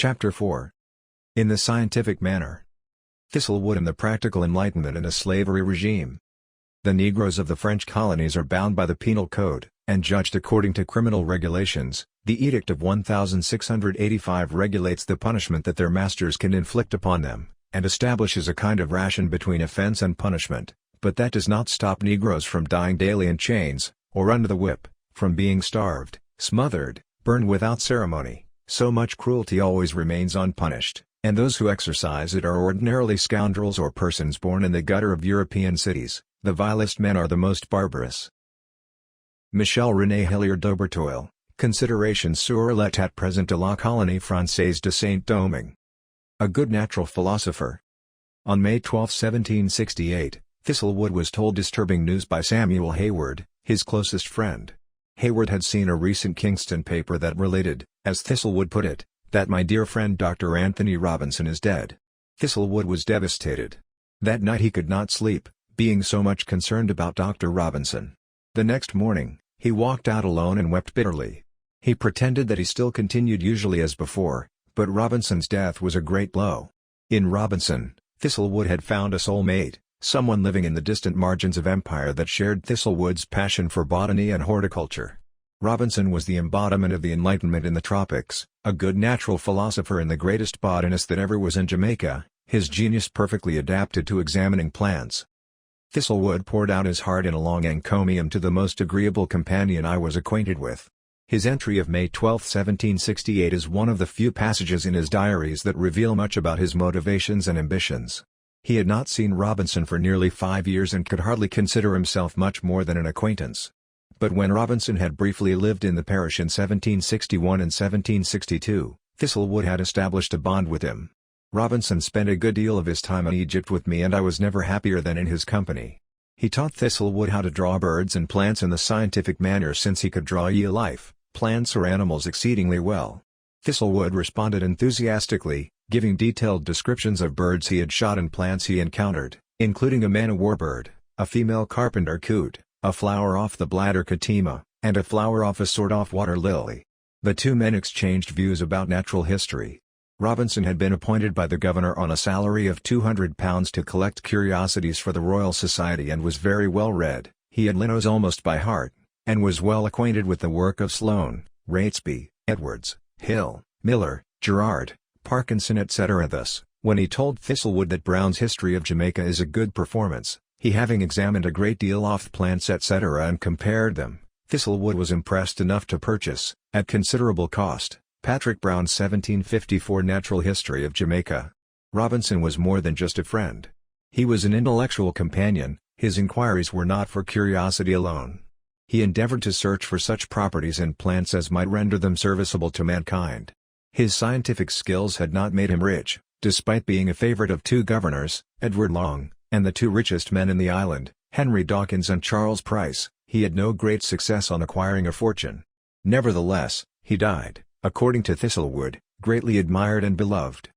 Chapter 4. In the Scientific Manner. Thistlewood and the Practical Enlightenment in a Slavery Regime. The Negroes of the French colonies are bound by the Penal Code, and judged according to criminal regulations. The Edict of 1685 regulates the punishment that their masters can inflict upon them, and establishes a kind of ration between offense and punishment, but that does not stop Negroes from dying daily in chains, or under the whip, from being starved, smothered, burned without ceremony. So much cruelty always remains unpunished, and those who exercise it are ordinarily scoundrels or persons born in the gutter of European cities. The vilest men are the most barbarous. Michel René Hilliard d'Obertoil, Considérations sur l'état présent de la colonie française de Saint-Domingue. A good natural philosopher. On May 12, 1768, Thistlewood was told disturbing news by Samuel Hayward, his closest friend. Hayward had seen a recent Kingston paper that related, as Thistlewood put it, that my dear friend Dr. Anthony Robinson is dead. Thistlewood was devastated. That night he could not sleep, being so much concerned about Dr. Robinson. The next morning, he walked out alone and wept bitterly. He pretended that he still continued usually as before, but Robinson's death was a great blow. In Robinson, Thistlewood had found a soulmate, someone living in the distant margins of empire that shared Thistlewood's passion for botany and horticulture. Robinson was the embodiment of the Enlightenment in the tropics, a good natural philosopher and the greatest botanist that ever was in Jamaica, his genius perfectly adapted to examining plants. Thistlewood poured out his heart in a long encomium to the most agreeable companion I was acquainted with. His entry of May 12, 1768 is one of the few passages in his diaries that reveal much about his motivations and ambitions. He had not seen Robinson for nearly 5 years and could hardly consider himself much more than an acquaintance. But when Robinson had briefly lived in the parish in 1761 and 1762, Thistlewood had established a bond with him. Robinson spent a good deal of his time in Egypt with me and I was never happier than in his company. He taught Thistlewood how to draw birds and plants in the scientific manner since he could draw life, plants or animals exceedingly well. Thistlewood responded enthusiastically, giving detailed descriptions of birds he had shot and plants he encountered, including a man-o'-war bird, a female carpenter coot, a flower off the bladder catima, and a flower off a sort-off water lily. The two men exchanged views about natural history. Robinson had been appointed by the governor on a salary of £200 to collect curiosities for the Royal Society and was very well read. He had Linnaeus almost by heart, and was well acquainted with the work of Sloane, Ratesby, Edwards, Hill, Miller, Gerard, Parkinson etc. Thus, when he told Thistlewood that Brown's History of Jamaica is a good performance, he having examined a great deal of plants etc. and compared them, Thistlewood was impressed enough to purchase, at considerable cost, Patrick Brown's 1754 Natural History of Jamaica. Robinson was more than just a friend. He was an intellectual companion. His inquiries were not for curiosity alone. He endeavored to search for such properties in plants as might render them serviceable to mankind. His scientific skills had not made him rich, despite being a favorite of two governors, Edward Long, and the two richest men in the island, Henry Dawkins and Charles Price. He had no great success on acquiring a fortune. Nevertheless, he died, according to Thistlewood, greatly admired and beloved.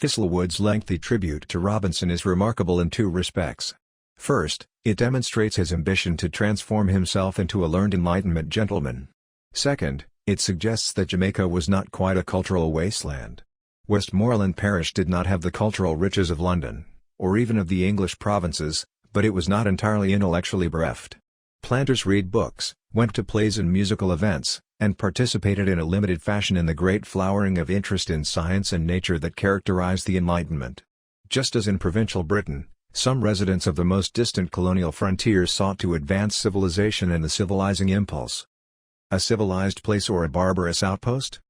Thistlewood's lengthy tribute to Robinson is remarkable in two respects. First, it demonstrates his ambition to transform himself into a learned Enlightenment gentleman. Second, it suggests that Jamaica was not quite a cultural wasteland. Westmoreland Parish did not have the cultural riches of London, or even of the English provinces, but it was not entirely intellectually bereft. Planters read books, went to plays and musical events, and participated in a limited fashion in the great flowering of interest in science and nature that characterized the Enlightenment. Just as in provincial Britain, some residents of the most distant colonial frontiers sought to advance civilization and the civilizing impulse. A civilized place or a barbarous outpost?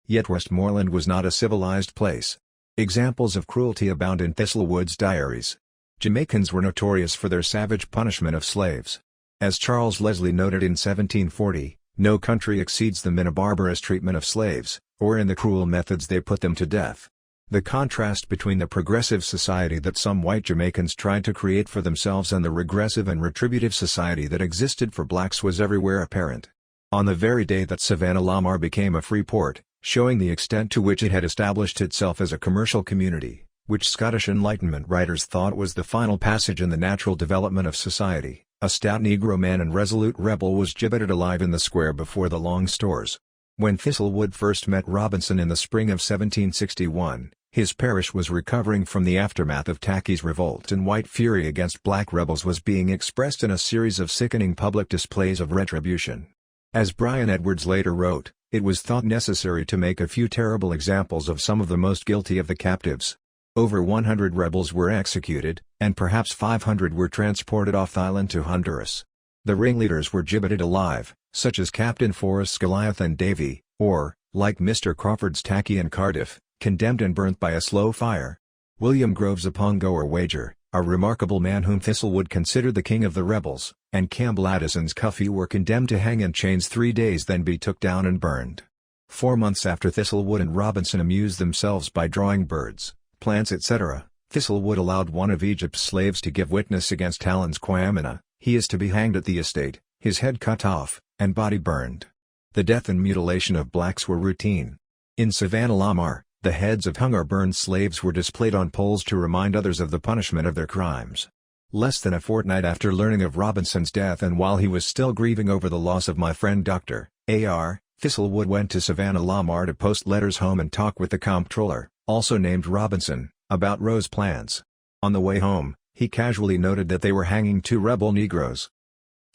Yet Westmoreland was not a civilized place. Examples of cruelty abound in Thistlewood's diaries. Jamaicans were notorious for their savage punishment of slaves. As Charles Leslie noted in 1740, no country exceeds them in a barbarous treatment of slaves, or in the cruel methods they put them to death. The contrast between the progressive society that some white Jamaicans tried to create for themselves and the regressive and retributive society that existed for blacks was everywhere apparent. On the very day that Savannah Lamar became a free port, showing the extent to which it had established itself as a commercial community, which Scottish Enlightenment writers thought was the final passage in the natural development of society, a stout Negro man and resolute rebel was gibbeted alive in the square before the Long Stores. When Thistlewood first met Robinson in the spring of 1761, his parish was recovering from the aftermath of Tacky's revolt, and white fury against black rebels was being expressed in a series of sickening public displays of retribution. As Brian Edwards later wrote, it was thought necessary to make a few terrible examples of some of the most guilty of the captives. Over 100 rebels were executed, and perhaps 500 were transported off the island to Honduras. The ringleaders were gibbeted alive, such as Captain Forrest's Goliath and Davy, or, like Mr. Crawford's Tacky and Cardiff, condemned and burnt by a slow fire. William Groves Upongo or Wager, a remarkable man whom Thistlewood considered the king of the rebels, and Campbell Addison's Cuffy were condemned to hang in chains 3 days, then be took down and burned. 4 months after Thistlewood and Robinson amused themselves by drawing birds, plants etc., Thistlewood allowed one of Egypt's slaves to give witness against Talon's Quamina. He is to be hanged at the estate, his head cut off, and body burned. The death and mutilation of blacks were routine. In Savannah-la-Mar, the heads of hung or burned slaves were displayed on poles to remind others of the punishment of their crimes. Less than a fortnight after learning of Robinson's death, and while he was still grieving over the loss of my friend Dr. A.R., Thistlewood went to Savannah-la-Mar to post letters home and talk with the comptroller, also named Robinson, about Rose's plans. On the way home, he casually noted that they were hanging 2 rebel Negroes.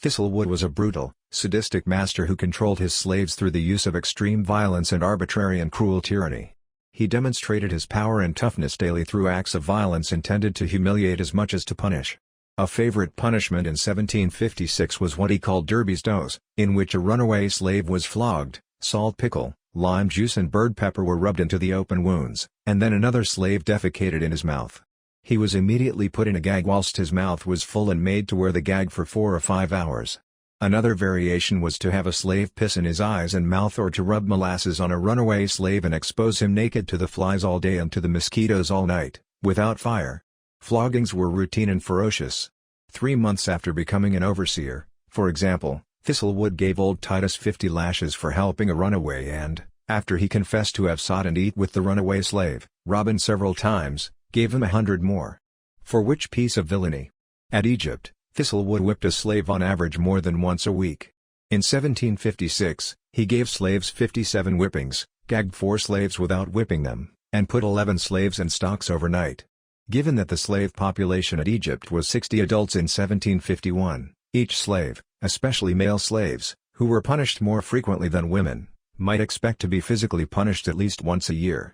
Thistlewood was a brutal, sadistic master who controlled his slaves through the use of extreme violence and arbitrary and cruel tyranny. He demonstrated his power and toughness daily through acts of violence intended to humiliate as much as to punish. A favorite punishment in 1756 was what he called Derby's dose, in which a runaway slave was flogged, salt pickle, lime juice and bird pepper were rubbed into the open wounds, and then another slave defecated in his mouth. He was immediately put in a gag whilst his mouth was full and made to wear the gag for 4 or 5 hours. Another variation was to have a slave piss in his eyes and mouth, or to rub molasses on a runaway slave and expose him naked to the flies all day and to the mosquitoes all night, without fire. Floggings were routine and ferocious. 3 months after becoming an overseer, for example, Thistlewood gave old Titus 50 lashes for helping a runaway, and, after he confessed to have sought and eat with the runaway slave, Robin several times, gave him 100 more. For which piece of villainy? At Egypt, Thistlewood whipped a slave on average more than once a week. In 1756, he gave slaves 57 whippings, gagged 4 slaves without whipping them, and put 11 slaves in stocks overnight. Given that the slave population at Egypt was 60 adults in 1751, each slave, especially male slaves, who were punished more frequently than women, might expect to be physically punished at least once a year.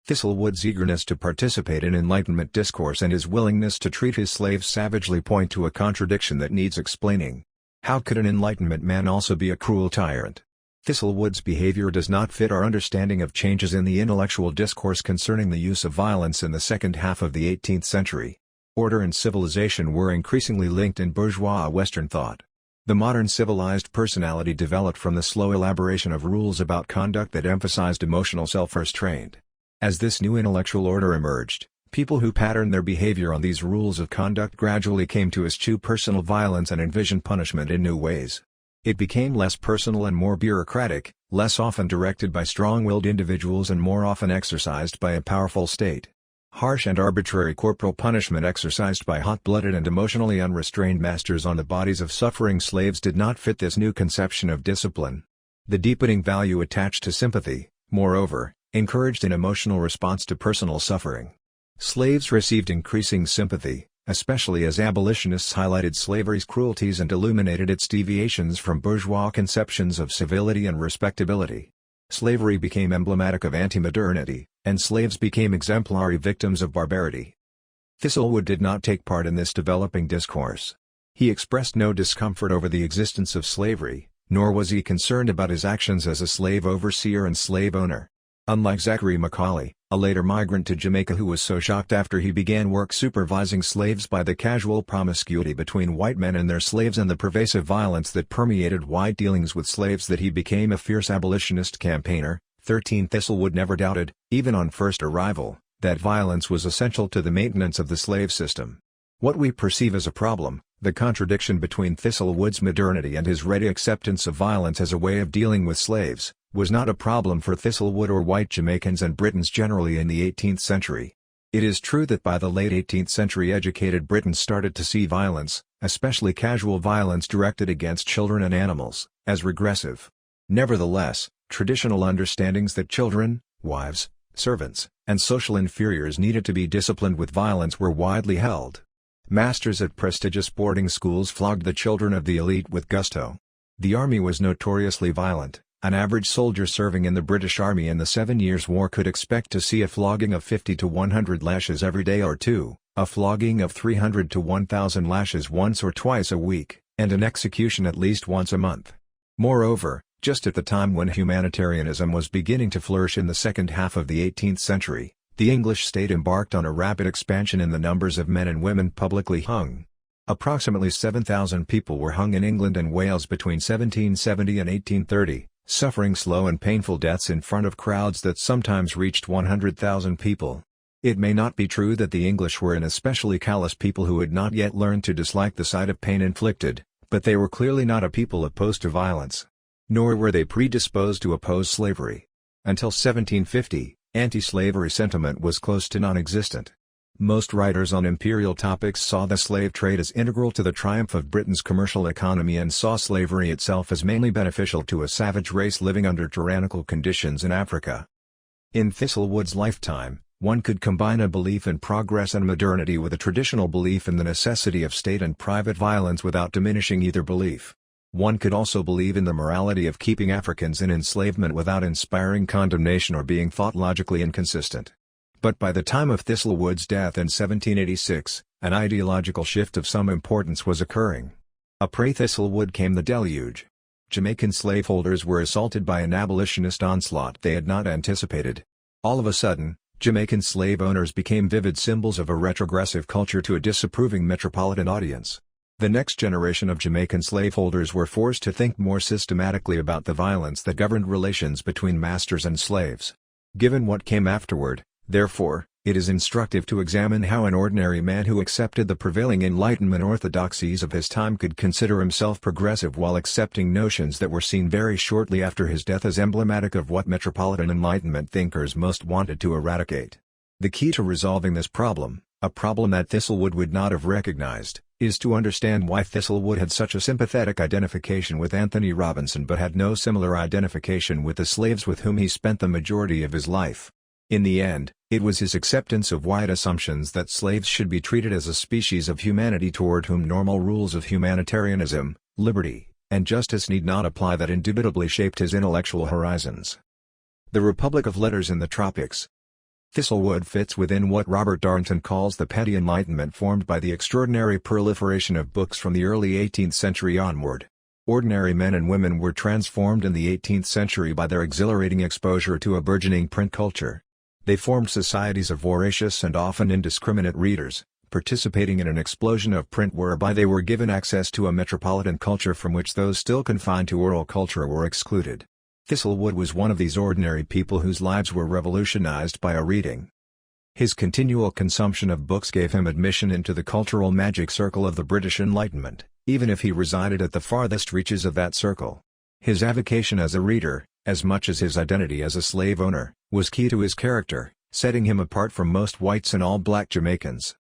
Thistlewood's eagerness to participate in Enlightenment discourse and his willingness to treat his slaves savagely point to a contradiction that needs explaining. How could an Enlightenment man also be a cruel tyrant? Thistlewood's behavior does not fit our understanding of changes in the intellectual discourse concerning the use of violence in the second half of the 18th century. Order and civilization were increasingly linked in bourgeois Western thought. The modern civilized personality developed from the slow elaboration of rules about conduct that emphasized emotional self-restraint. As this new intellectual order emerged, people who patterned their behavior on these rules of conduct gradually came to eschew personal violence and envision punishment in new ways. It became less personal and more bureaucratic, less often directed by strong-willed individuals and more often exercised by a powerful state. Harsh and arbitrary corporal punishment exercised by hot-blooded and emotionally unrestrained masters on the bodies of suffering slaves did not fit this new conception of discipline. The deepening value attached to sympathy, moreover, encouraged an emotional response to personal suffering. Slaves received increasing sympathy, especially as abolitionists highlighted slavery's cruelties and illuminated its deviations from bourgeois conceptions of civility and respectability. Slavery became emblematic of anti-modernity, and slaves became exemplary victims of barbarity. Thistlewood did not take part in this developing discourse. He expressed no discomfort over the existence of slavery, nor was he concerned about his actions as a slave overseer and slave owner. Unlike Zachary Macaulay, a later migrant to Jamaica who was so shocked after he began work supervising slaves by the casual promiscuity between white men and their slaves and the pervasive violence that permeated white dealings with slaves that he became a fierce abolitionist campaigner. 13 Thistlewood never doubted, even on first arrival, that violence was essential to the maintenance of the slave system. What we perceive as a problem, the contradiction between Thistlewood's modernity and his ready acceptance of violence as a way of dealing with slaves, was not a problem for Thistlewood or white Jamaicans and Britons generally in the 18th century. It is true that by the late 18th century educated Britons started to see violence, especially casual violence directed against children and animals, as regressive. Nevertheless, Traditional understandings that children, wives, servants, and social inferiors needed to be disciplined with violence were widely held. Masters at prestigious boarding schools flogged the children of the elite with gusto. The army was notoriously violent. An average soldier serving in the British Army in the 7 Years' War could expect to see a flogging of 50 to 100 lashes every day or two, a flogging of 300 to 1,000 lashes once or twice a week, and an execution at least once a month. Moreover, just at the time when humanitarianism was beginning to flourish in the second half of the 18th century, the English state embarked on a rapid expansion in the numbers of men and women publicly hung. Approximately 7,000 people were hung in England and Wales between 1770 and 1830. Suffering slow and painful deaths in front of crowds that sometimes reached 100,000 people. It may not be true that the English were an especially callous people who had not yet learned to dislike the sight of pain inflicted, but they were clearly not a people opposed to violence. Nor were they predisposed to oppose slavery. Until 1750, anti-slavery sentiment was close to non-existent. Most writers on imperial topics saw the slave trade as integral to the triumph of Britain's commercial economy and saw slavery itself as mainly beneficial to a savage race living under tyrannical conditions in Africa. In Thistlewood's lifetime, one could combine a belief in progress and modernity with a traditional belief in the necessity of state and private violence without diminishing either belief. One could also believe in the morality of keeping Africans in enslavement without inspiring condemnation or being thought logically inconsistent. But by the time of Thistlewood's death in 1786, an ideological shift of some importance was occurring. Après Thistlewood came the deluge. Jamaican slaveholders were assaulted by an abolitionist onslaught they had not anticipated. All of a sudden, Jamaican slave owners became vivid symbols of a retrogressive culture to a disapproving metropolitan audience. The next generation of Jamaican slaveholders were forced to think more systematically about the violence that governed relations between masters and slaves. Given what came afterward, therefore, it is instructive to examine how an ordinary man who accepted the prevailing Enlightenment orthodoxies of his time could consider himself progressive while accepting notions that were seen very shortly after his death as emblematic of what metropolitan Enlightenment thinkers most wanted to eradicate. The key to resolving this problem, a problem that Thistlewood would not have recognized, is to understand why Thistlewood had such a sympathetic identification with Anthony Robinson but had no similar identification with the slaves with whom he spent the majority of his life. In the end, it was his acceptance of wide assumptions that slaves should be treated as a species of humanity toward whom normal rules of humanitarianism, liberty, and justice need not apply that indubitably shaped his intellectual horizons. The Republic of Letters in the Tropics. Thistlewood fits within what Robert Darnton calls the petty Enlightenment formed by the extraordinary proliferation of books from the early 18th century onward. Ordinary men and women were transformed in the 18th century by their exhilarating exposure to a burgeoning print culture. They formed societies of voracious and often indiscriminate readers, participating in an explosion of print whereby they were given access to a metropolitan culture from which those still confined to oral culture were excluded. Thistlewood was one of these ordinary people whose lives were revolutionized by a reading. His continual consumption of books gave him admission into the cultural magic circle of the British Enlightenment, even if he resided at the farthest reaches of that circle. His avocation as a reader, as much as his identity as a slave owner, was key to his character, setting him apart from most whites and all black Jamaicans.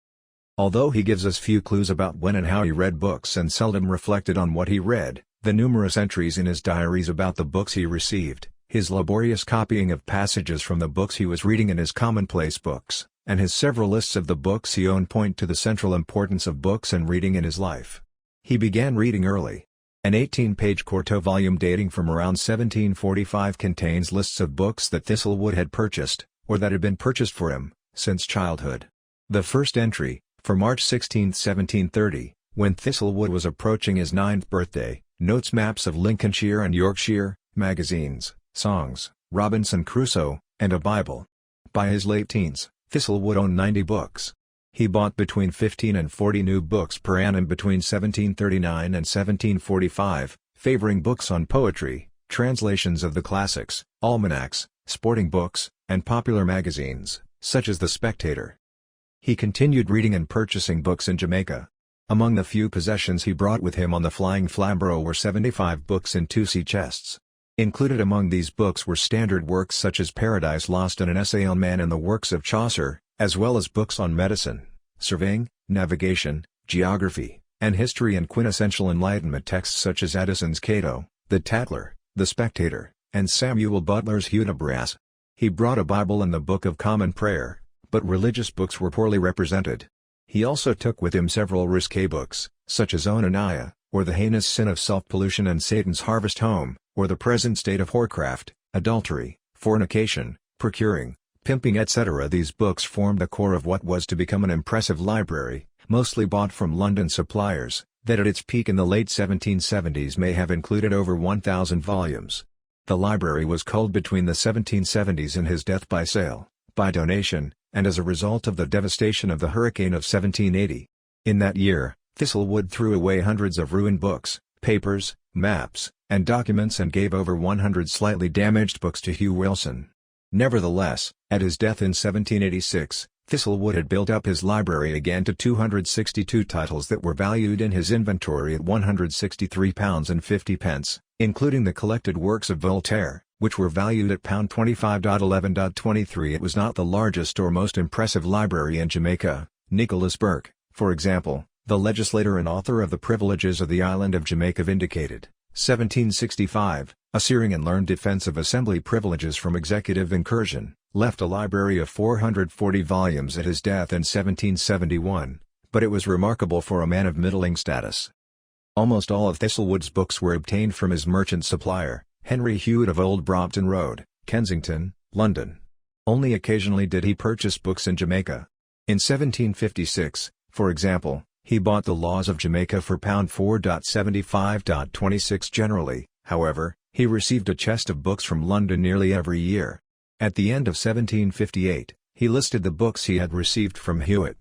Although he gives us few clues about when and how he read books and seldom reflected on what he read, the numerous entries in his diaries about the books he received, his laborious copying of passages from the books he was reading in his commonplace books, and his several lists of the books he owned point to the central importance of books and reading in his life. He began reading early. An 18-page quarto volume dating from around 1745 contains lists of books that Thistlewood had purchased, or that had been purchased for him, since childhood. The first entry, for March 16, 1730, when Thistlewood was approaching his 9th birthday, notes maps of Lincolnshire and Yorkshire, magazines, songs, Robinson Crusoe, and a Bible. By his late teens, Thistlewood owned 90 books. He bought between 15 and 40 new books per annum between 1739 and 1745, favoring books on poetry, translations of the classics, almanacs, sporting books, and popular magazines, such as The Spectator. He continued reading and purchasing books in Jamaica. Among the few possessions he brought with him on the Flying Flamborough were 75 books in 2 sea chests. Included among these books were standard works such as Paradise Lost and an essay on man and the works of Chaucer, as well as books on medicine, surveying, navigation, geography, and history and quintessential Enlightenment texts such as Addison's Cato, The Tatler, The Spectator, and Samuel Butler's Hudibras. He brought a Bible and the Book of Common Prayer, but religious books were poorly represented. He also took with him several risque books, such as Onaniah, or The Heinous Sin of Self-Pollution and Satan's Harvest Home, or The Present State of Whorecraft, Adultery, Fornication, Procuring, Pimping etc. These books formed the core of what was to become an impressive library, mostly bought from London suppliers, that at its peak in the late 1770s may have included over 1,000 volumes. The library was culled between the 1770s and his death by sale, by donation, and as a result of the devastation of the hurricane of 1780. In that year, Thistlewood threw away hundreds of ruined books, papers, maps, and documents and gave over 100 slightly damaged books to Hugh Wilson. Nevertheless, at his death in 1786, Thistlewood had built up his library again to 262 titles that were valued in his inventory at £163.50, including the collected works of Voltaire, which were valued at £25.11.23. It was not the largest or most impressive library in Jamaica. Nicholas Burke, for example, the legislator and author of the Privileges of the Island of Jamaica vindicated, 1765, a searing and learned defense of assembly privileges from executive incursion, left a library of 440 volumes at his death in 1771, but it was remarkable for a man of middling status. Almost all of Thistlewood's books were obtained from his merchant supplier, Henry Hewitt of Old Brompton Road, Kensington, London. Only occasionally did he purchase books in Jamaica. In 1756, for example, he bought the Laws of Jamaica for £4.75.26. Generally, however, he received a chest of books from London nearly every year. At the end of 1758, he listed the books he had received from Hewitt.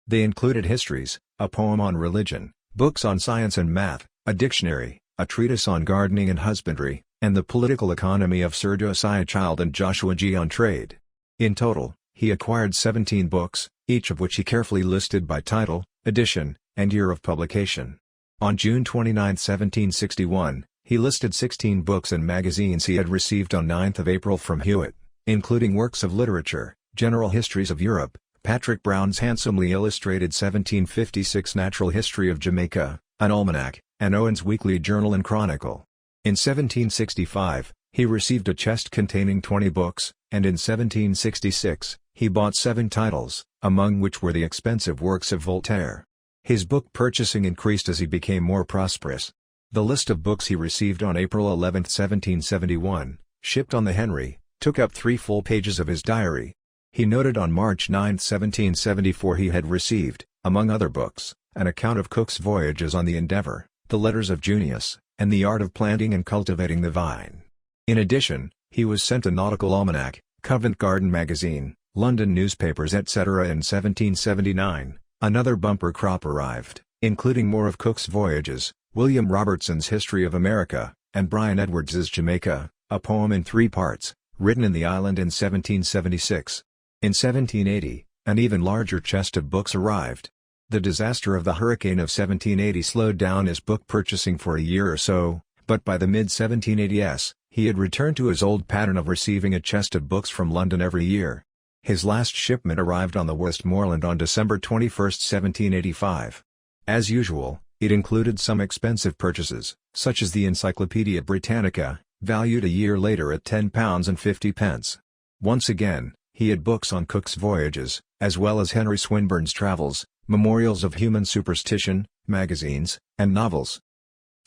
They included histories, a poem on religion, books on science and math, a dictionary, a treatise on gardening and husbandry, and the political economy of Sir Josiah Child and Joshua G. on trade. In total, he acquired 17 books, each of which he carefully listed by title, edition, and year of publication. On June 29, 1761, he listed 16 books and magazines he had received on 9 April from Hewitt, including works of literature, general histories of Europe, Patrick Brown's handsomely illustrated 1756 Natural History of Jamaica, an almanac, and Owen's Weekly Journal and Chronicle. In 1765, he received a chest containing 20 books, and in 1766, he bought 7 titles, among which were the expensive works of Voltaire. His book purchasing increased as he became more prosperous. The list of books he received on April 11, 1771, shipped on the Henry, took up 3 full pages of his diary. He noted on March 9, 1774 he had received, among other books, an account of Cook's voyages on the Endeavour, the Letters of Junius, and the art of planting and cultivating the vine. In addition, he was sent a nautical almanac, Covent Garden magazine, London newspapers etc. In 1779, another bumper crop arrived, including more of Cook's voyages, William Robertson's History of America, and Brian Edwards's Jamaica, a poem in 3 parts, written in the island in 1776. In 1780, an even larger chest of books arrived. The disaster of the hurricane of 1780 slowed down his book purchasing for a year or so, but by the mid-1780s, he had returned to his old pattern of receiving a chest of books from London every year. His last shipment arrived on the Westmoreland on December 21, 1785. As usual, it included some expensive purchases, such as the Encyclopaedia Britannica, valued a year later at £10.50. Once again, he had books on Cook's voyages, as well as Henry Swinburne's travels, memorials of human superstition, magazines, and novels.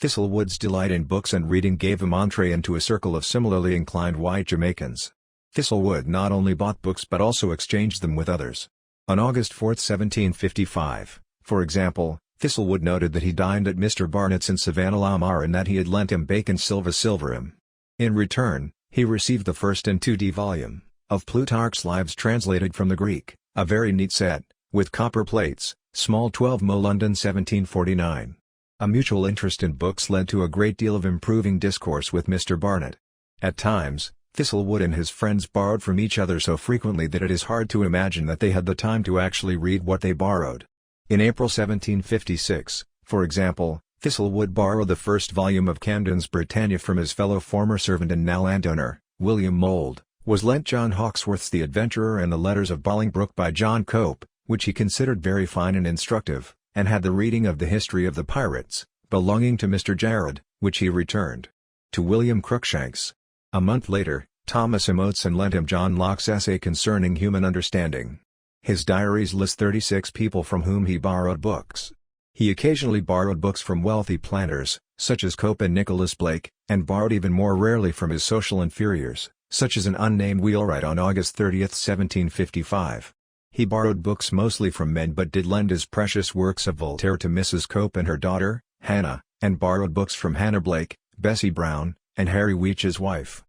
Thistlewood's delight in books and reading gave him entree into a circle of similarly inclined white Jamaicans. Thistlewood not only bought books but also exchanged them with others. On August 4, 1755, for example, Thistlewood noted that he dined at Mr. Barnett's in Savannah La Mar and that he had lent him Bacon's Silverum. In return, he received the first and 2D volume of Plutarch's Lives translated from the Greek, a very neat set, with copper plates, small 12mo London 1749. A mutual interest in books led to a great deal of improving discourse with Mr. Barnett. At times, Thistlewood and his friends borrowed from each other so frequently that it is hard to imagine that they had the time to actually read what they borrowed. In April 1756, for example, Thistlewood borrowed the first volume of Camden's Britannia from his fellow former servant and now landowner, William Mould, was lent John Hawksworth's The Adventurer and the Letters of Bolingbroke by John Cope, which he considered very fine and instructive, and had the reading of The History of the Pirates, belonging to Mr. Jarrod, which he returned to William Cruikshanks. A month later, Thomas Emotson lent him John Locke's essay concerning human understanding. His diaries list 36 people from whom he borrowed books. He occasionally borrowed books from wealthy planters, such as Cope and Nicholas Blake, and borrowed even more rarely from his social inferiors, such as an unnamed wheelwright on August 30, 1755. He borrowed books mostly from men but did lend his precious works of Voltaire to Mrs. Cope and her daughter, Hannah, and borrowed books from Hannah Blake, Bessie Brown, and Harry Weech's wife.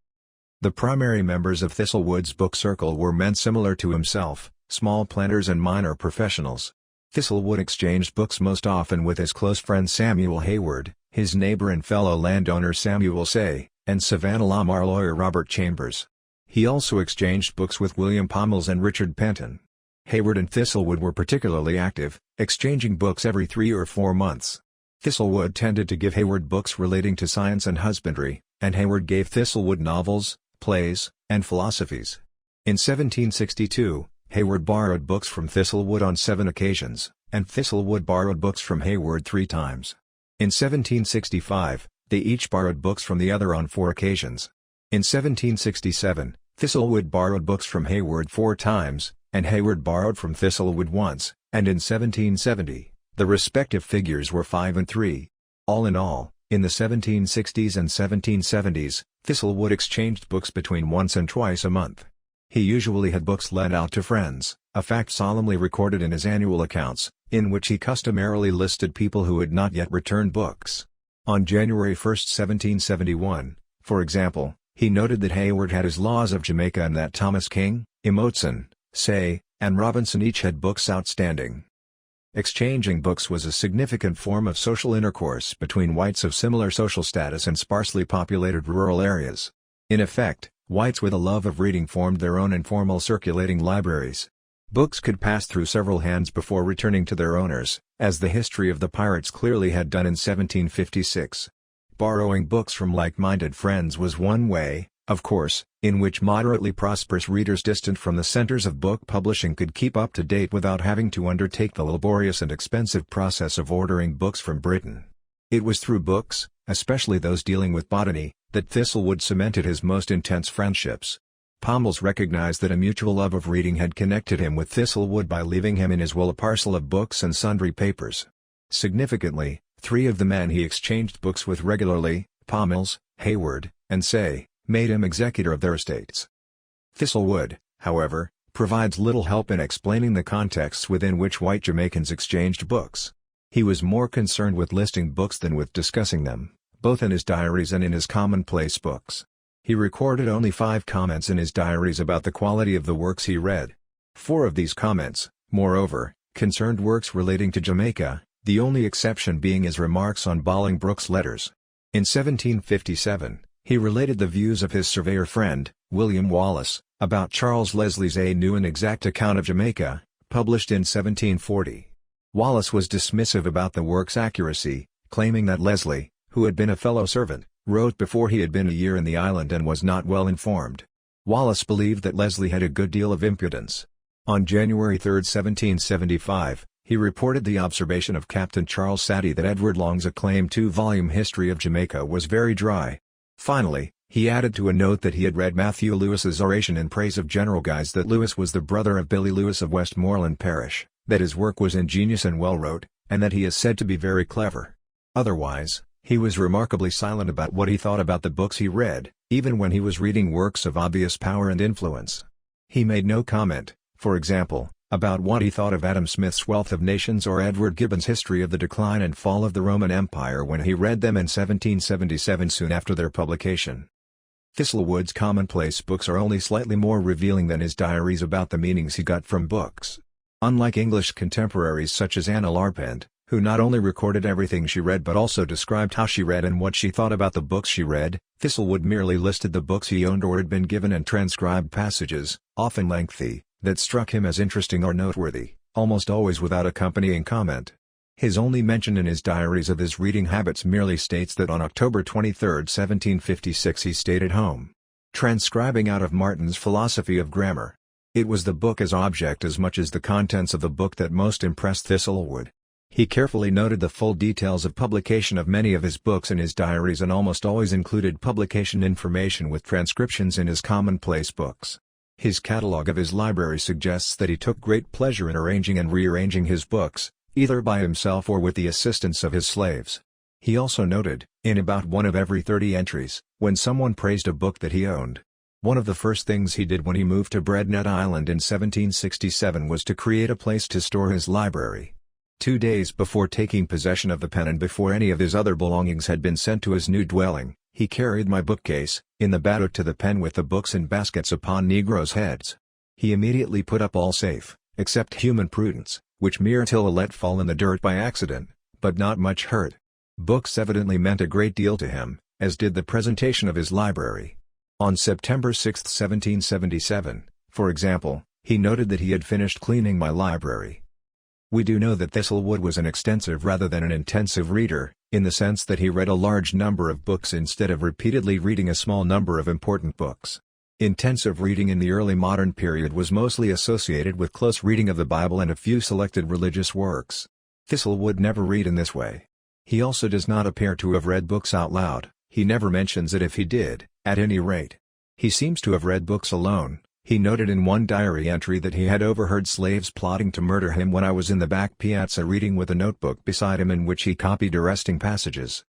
The primary members of Thistlewood's book circle were men similar to himself, small planters and minor professionals. Thistlewood exchanged books most often with his close friend Samuel Hayward, his neighbor and fellow landowner Samuel Say, and Savannah Lamar lawyer Robert Chambers. He also exchanged books with William Pommells and Richard Penton. Hayward and Thistlewood were particularly active, exchanging books every 3 or 4 months. Thistlewood tended to give Hayward books relating to science and husbandry, and Hayward gave Thistlewood novels, plays, and philosophies. In 1762, Hayward borrowed books from Thistlewood on 7 occasions, and Thistlewood borrowed books from Hayward 3 times. In 1765, they each borrowed books from the other on 4 occasions. In 1767, Thistlewood borrowed books from Hayward 4 times, and Hayward borrowed from Thistlewood once, and in 1770, the respective figures were 5 and 3. All in all, in the 1760s and 1770s, Thistlewood exchanged books between once and twice a month. He usually had books lent out to friends, a fact solemnly recorded in his annual accounts, in which he customarily listed people who had not yet returned books. On January 1, 1771, for example, he noted that Hayward had his Laws of Jamaica and that Thomas King, Emotson, Say, and Robinson each had books outstanding. Exchanging books was a significant form of social intercourse between whites of similar social status in sparsely populated rural areas. In effect, whites with a love of reading formed their own informal circulating libraries. Books could pass through several hands before returning to their owners, as the history of the pirates clearly had done in 1756. Borrowing books from like-minded friends was one way, of course, in which moderately prosperous readers distant from the centers of book publishing could keep up to date without having to undertake the laborious and expensive process of ordering books from Britain. It was through books, especially those dealing with botany, that Thistlewood cemented his most intense friendships. Pommells recognized that a mutual love of reading had connected him with Thistlewood by leaving him in his will a parcel of books and sundry papers. Significantly, 3 of the men he exchanged books with regularly, Pommells, Hayward, and Say, made him executor of their estates. Thistlewood, however, provides little help in explaining the contexts within which white Jamaicans exchanged books. He was more concerned with listing books than with discussing them, both in his diaries and in his commonplace books. He recorded only 5 comments in his diaries about the quality of the works he read. 4 of these comments, moreover, concerned works relating to Jamaica, the only exception being his remarks on Bolingbroke's letters. In 1757, he related the views of his surveyor friend, William Wallace, about Charles Leslie's A New and Exact Account of Jamaica, published in 1740. Wallace was dismissive about the work's accuracy, claiming that Leslie, who had been a fellow servant, wrote before he had been a year in the island and was not well informed. Wallace believed that Leslie had a good deal of impudence. On January 3, 1775, he reported the observation of Captain Charles Satie that Edward Long's acclaimed 2-volume history of Jamaica was very dry. Finally, he added to a note that he had read Matthew Lewis's oration in praise of General Guise, that Lewis was the brother of Billy Lewis of Westmoreland Parish, that his work was ingenious and well wrote, and that he is said to be very clever. Otherwise, he was remarkably silent about what he thought about the books he read, even when he was reading works of obvious power and influence. He made no comment, for example, about what he thought of Adam Smith's Wealth of Nations or Edward Gibbon's History of the Decline and Fall of the Roman Empire when he read them in 1777, soon after their publication. Thistlewood's commonplace books are only slightly more revealing than his diaries about the meanings he got from books. Unlike English contemporaries such as Anna Larpent, who not only recorded everything she read but also described how she read and what she thought about the books she read, Thistlewood merely listed the books he owned or had been given and transcribed passages, often lengthy, that struck him as interesting or noteworthy, almost always without accompanying comment. His only mention in his diaries of his reading habits merely states that on October 23, 1756 he stayed at home, transcribing out of Martin's Philosophy of Grammar. It was the book as object as much as the contents of the book that most impressed Thistlewood. He carefully noted the full details of publication of many of his books in his diaries and almost always included publication information with transcriptions in his commonplace books. His catalogue of his library suggests that he took great pleasure in arranging and rearranging his books, either by himself or with the assistance of his slaves. He also noted, in about 1 of every 30 entries, when someone praised a book that he owned. One of the first things he did when he moved to Breadnet Island in 1767 was to create a place to store his library. 2 days before taking possession of the pen and before any of his other belongings had been sent to his new dwelling, he carried my bookcase, in the bateau to the pen with the books in baskets upon negroes' heads. He immediately put up all safe, except Human Prudence, which Myrtilla let fall in the dirt by accident, but not much hurt. Books evidently meant a great deal to him, as did the presentation of his library. On September 6, 1777, for example, he noted that he had finished cleaning my library. We do know that Thistlewood was an extensive rather than an intensive reader, in the sense that he read a large number of books instead of repeatedly reading a small number of important books. Intensive reading in the early modern period was mostly associated with close reading of the Bible and a few selected religious works. Thistlewood never read in this way. He also does not appear to have read books out loud. He never mentions it if he did, at any rate. He seems to have read books alone. He noted in one diary entry that he had overheard slaves plotting to murder him when I was in the back piazza reading with a notebook beside him in which he copied arresting passages.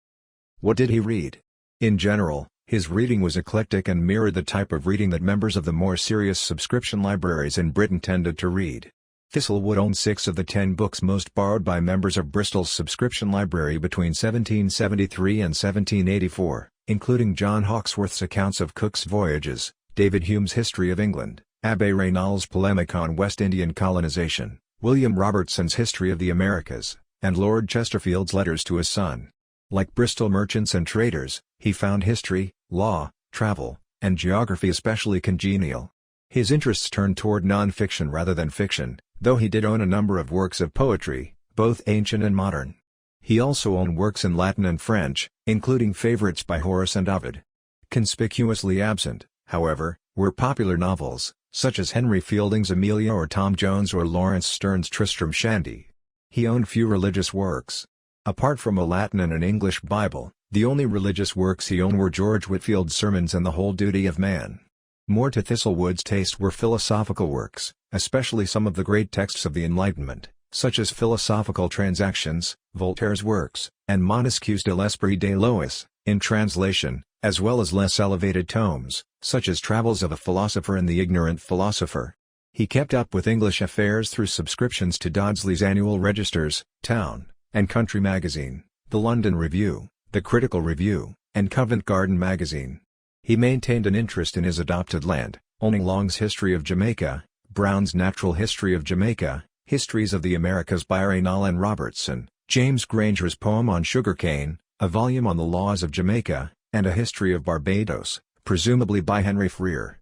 What did he read? In general, his reading was eclectic and mirrored the type of reading that members of the more serious subscription libraries in Britain tended to read. Thistlewood owned 6 of the 10 books most borrowed by members of Bristol's subscription library between 1773 and 1784, including John Hawkesworth's accounts of Cook's voyages, David Hume's History of England, Abbé Raynal's polemic on West Indian colonization, William Robertson's History of the Americas, and Lord Chesterfield's letters to his son. Like Bristol merchants and traders, he found history, law, travel, and geography especially congenial. His interests turned toward non-fiction rather than fiction, though he did own a number of works of poetry, both ancient and modern. He also owned works in Latin and French, including favorites by Horace and Ovid. Conspicuously absent, however, were popular novels, such as Henry Fielding's Amelia or Tom Jones or Lawrence Sterne's Tristram Shandy. He owned few religious works. Apart from a Latin and an English Bible, the only religious works he owned were George Whitfield's Sermons and The Whole Duty of Man. More to Thistlewood's taste were philosophical works, especially some of the great texts of the Enlightenment, such as Philosophical Transactions, Voltaire's works, and Montesquieu's De l'Esprit de Lois, in translation, as well as less elevated tomes, such as Travels of a Philosopher and The Ignorant Philosopher. He kept up with English affairs through subscriptions to Dodsley's Annual Registers, Town and Country Magazine, the London Review, the Critical Review, and Covent Garden Magazine. He maintained an interest in his adopted land, owning Long's History of Jamaica, Brown's Natural History of Jamaica, Histories of the Americas by Raynal and Robertson, James Granger's poem on sugarcane, a volume on the laws of Jamaica, and a history of Barbados, presumably by Henry Freer.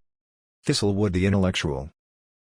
Thistlewood the intellectual.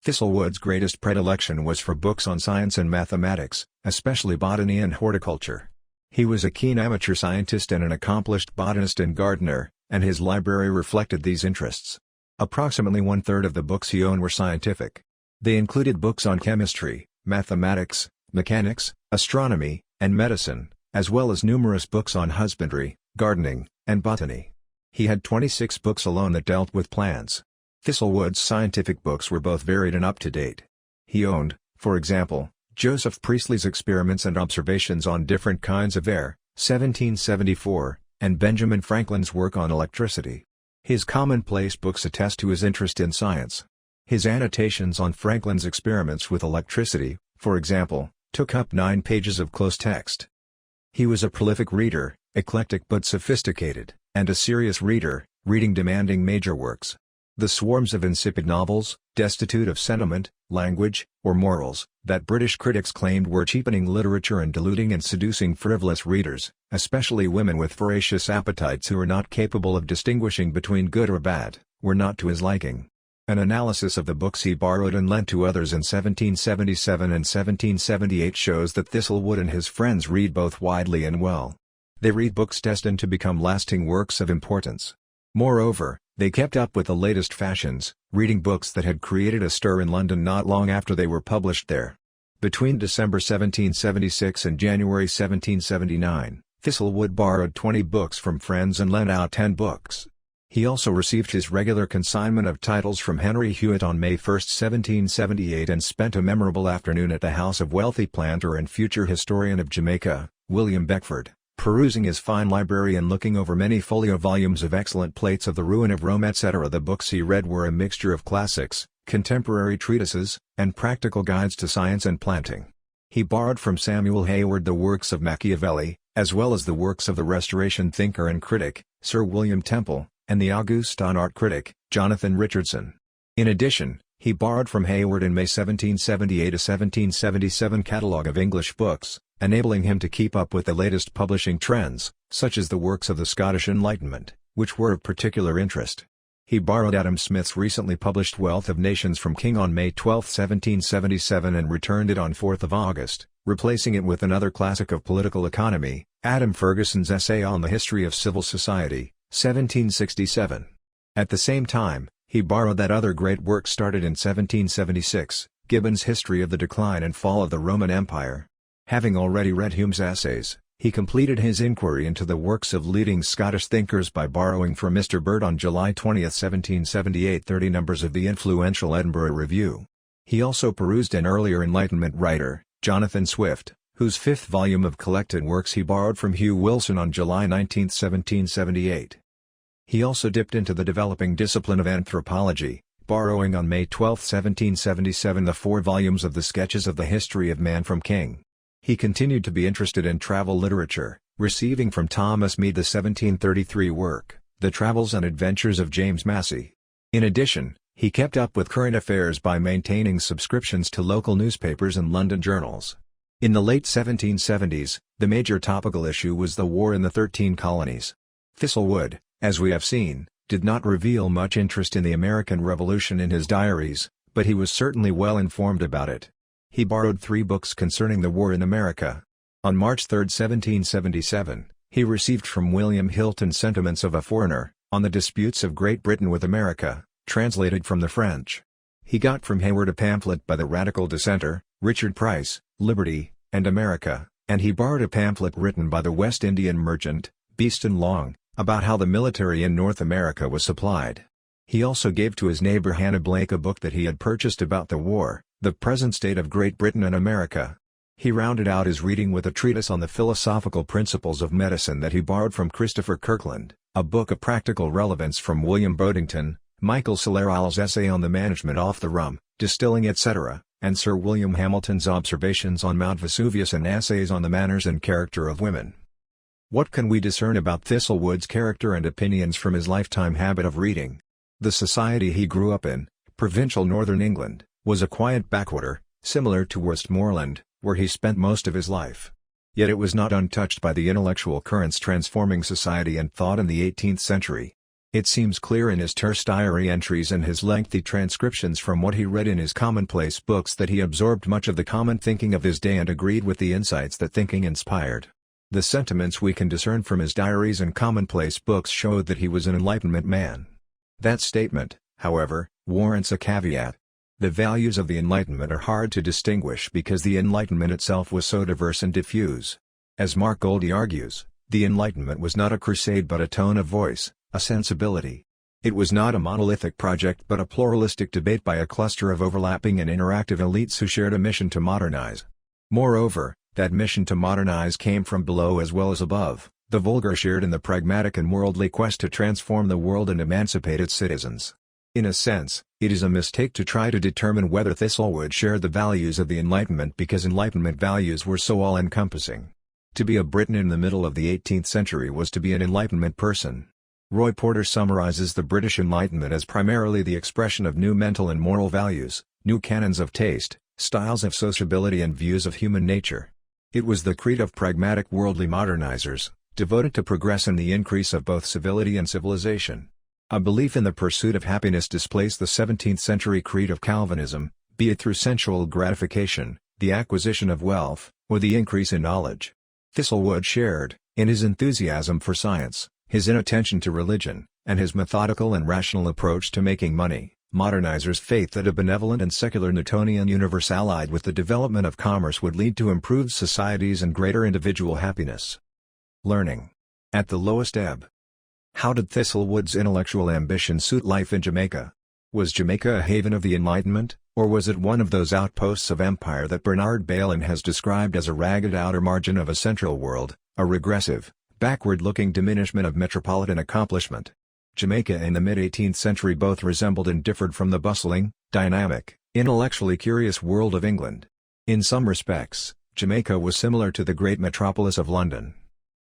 Thistlewood's greatest predilection was for books on science and mathematics, especially botany and horticulture. He was a keen amateur scientist and an accomplished botanist and gardener, and his library reflected these interests. Approximately 1/3 of the books he owned were scientific. They included books on chemistry, mathematics, mechanics, astronomy, and medicine, as well as numerous books on husbandry, gardening, and botany. He had 26 books alone that dealt with plants. Thistlewood's scientific books were both varied and up-to-date. He owned, for example, Joseph Priestley's Experiments and Observations on Different Kinds of Air, 1774, and Benjamin Franklin's work on electricity. His commonplace books attest to his interest in science. His annotations on Franklin's experiments with electricity, for example, took up 9 pages of close text. He was a prolific reader, eclectic but sophisticated, and a serious reader, reading demanding major works. The swarms of insipid novels, destitute of sentiment, language, or morals, that British critics claimed were cheapening literature and diluting and seducing frivolous readers, especially women with voracious appetites who were not capable of distinguishing between good or bad, were not to his liking. An analysis of the books he borrowed and lent to others in 1777 and 1778 shows that Thistlewood and his friends read both widely and well. They read books destined to become lasting works of importance. Moreover, they kept up with the latest fashions, reading books that had created a stir in London not long after they were published there. Between December 1776 and January 1779, Thistlewood borrowed 20 books from friends and lent out 10 books. He also received his regular consignment of titles from Henry Hewitt on May 1, 1778 and spent a memorable afternoon at the house of wealthy planter and future historian of Jamaica, William Beckford, perusing his fine library and looking over many folio volumes of excellent plates of the ruin of Rome etc. The books he read were a mixture of classics, contemporary treatises, and practical guides to science and planting. He borrowed from Samuel Hayward the works of Machiavelli, as well as the works of the Restoration thinker and critic, Sir William Temple, and the Augustine art critic, Jonathan Richardson. In addition, he borrowed from Hayward in May 1778 a 1777 catalogue of English books, enabling him to keep up with the latest publishing trends, such as the works of the Scottish Enlightenment, which were of particular interest. He borrowed Adam Smith's recently published Wealth of Nations from King on May 12, 1777 and returned it on 4 August, replacing it with another classic of political economy, Adam Ferguson's Essay on the History of Civil Society, 1767. At the same time, he borrowed that other great work started in 1776, Gibbon's History of the Decline and Fall of the Roman Empire. Having already read Hume's essays, he completed his inquiry into the works of leading Scottish thinkers by borrowing from Mr. Bird on July 20, 1778 30 numbers of the influential Edinburgh Review. He also perused an earlier Enlightenment writer, Jonathan Swift, whose fifth volume of collected works he borrowed from Hugh Wilson on July 19, 1778. He also dipped into the developing discipline of anthropology, borrowing on May 12, 1777 the 4 volumes of the Sketches of the History of Man from King. He continued to be interested in travel literature, receiving from Thomas Mead the 1733 work, The Travels and Adventures of James Massey. In addition, he kept up with current affairs by maintaining subscriptions to local newspapers and London journals. In the late 1770s, the major topical issue was the war in the 13 colonies. Thistlewood, as we have seen, did not reveal much interest in the American Revolution in his diaries, but he was certainly well informed about it. He borrowed 3 books concerning the war in America. On March 3, 1777, he received from William Hilton Sentiments of a Foreigner, on the Disputes of Great Britain with America, translated from the French. He got from Hayward a pamphlet by the radical dissenter, Richard Price, Liberty, and America, and he borrowed a pamphlet written by the West Indian merchant, Beeston Long, about how the military in North America was supplied. He also gave to his neighbor Hannah Blake a book that he had purchased about the war, The Present State of Great Britain and America. He rounded out his reading with a treatise on the philosophical principles of medicine that he borrowed from Christopher Kirkland, a book of practical relevance from William Bodington, Michael Celeral's essay on the management of the rum, distilling etc., and Sir William Hamilton's observations on Mount Vesuvius and essays on the manners and character of women. What can we discern about Thistlewood's character and opinions from his lifetime habit of reading? The society he grew up in, provincial northern England, was a quiet backwater, similar to Westmoreland, where he spent most of his life. Yet it was not untouched by the intellectual currents transforming society and thought in the 18th century. It seems clear in his terse diary entries and his lengthy transcriptions from what he read in his commonplace books that he absorbed much of the common thinking of his day and agreed with the insights that thinking inspired. The sentiments we can discern from his diaries and commonplace books show that he was an Enlightenment man. That statement, however, warrants a caveat. The values of the Enlightenment are hard to distinguish because the Enlightenment itself was so diverse and diffuse. As Mark Goldie argues, the Enlightenment was not a crusade but a tone of voice, a sensibility. It was not a monolithic project but a pluralistic debate by a cluster of overlapping and interactive elites who shared a mission to modernize. Moreover, that mission to modernize came from below as well as above. The vulgar shared in the pragmatic and worldly quest to transform the world and emancipate its citizens. In a sense, it is a mistake to try to determine whether Thistlewood shared the values of the Enlightenment because Enlightenment values were so all-encompassing. To be a Briton in the middle of the 18th century was to be an Enlightenment person. Roy Porter summarizes the British Enlightenment as primarily the expression of new mental and moral values, new canons of taste, styles of sociability and views of human nature. It was the creed of pragmatic worldly modernizers, devoted to progress and the increase of both civility and civilization. A belief in the pursuit of happiness displaced the 17th century creed of Calvinism, be it through sensual gratification, the acquisition of wealth, or the increase in knowledge. Thistlewood shared, in his enthusiasm for science, his inattention to religion, and his methodical and rational approach to making money, Modernizers' faith that a benevolent and secular Newtonian universe allied with the development of commerce would lead to improved societies and greater individual happiness. Learning. At the lowest ebb. How did Thistlewood's intellectual ambition suit life in Jamaica? Was Jamaica a haven of the Enlightenment, or was it one of those outposts of empire that Bernard Bailyn has described as a ragged outer margin of a central world, a regressive, backward-looking diminishment of metropolitan accomplishment? Jamaica in the mid-18th century both resembled and differed from the bustling, dynamic, intellectually curious world of England. In some respects, Jamaica was similar to the great metropolis of London.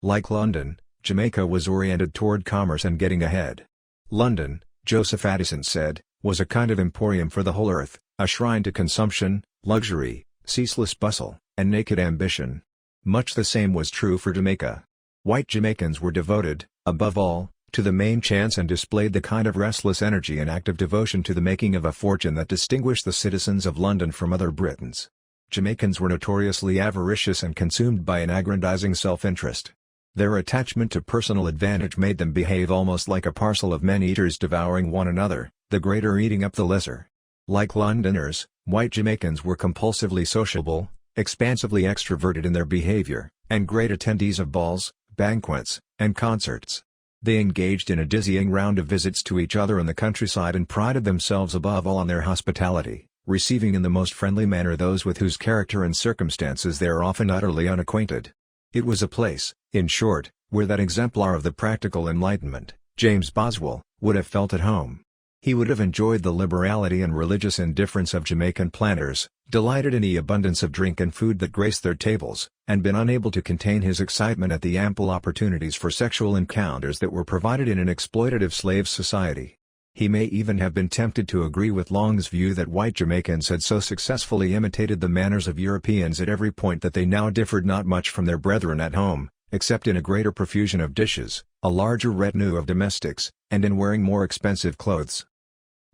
Like London, Jamaica was oriented toward commerce and getting ahead. London, Joseph Addison said, was a kind of emporium for the whole earth, a shrine to consumption, luxury, ceaseless bustle, and naked ambition. Much the same was true for Jamaica. White Jamaicans were devoted, above all, to the main chance and displayed the kind of restless energy and active devotion to the making of a fortune that distinguished the citizens of London from other Britons. Jamaicans were notoriously avaricious and consumed by an aggrandizing self-interest. Their attachment to personal advantage made them behave almost like a parcel of men-eaters devouring one another, the greater eating up the lesser. Like Londoners, white Jamaicans were compulsively sociable, expansively extroverted in their behavior, and great attendees of balls, banquets, and concerts. They engaged in a dizzying round of visits to each other in the countryside and prided themselves above all on their hospitality, receiving in the most friendly manner those with whose character and circumstances they are often utterly unacquainted. It was a place, in short, where that exemplar of the practical Enlightenment, James Boswell, would have felt at home. He would have enjoyed the liberality and religious indifference of Jamaican planters, delighted in the abundance of drink and food that graced their tables, and been unable to contain his excitement at the ample opportunities for sexual encounters that were provided in an exploitative slave society. He may even have been tempted to agree with Long's view that white Jamaicans had so successfully imitated the manners of Europeans at every point that they now differed not much from their brethren at home, except in a greater profusion of dishes, a larger retinue of domestics, and in wearing more expensive clothes.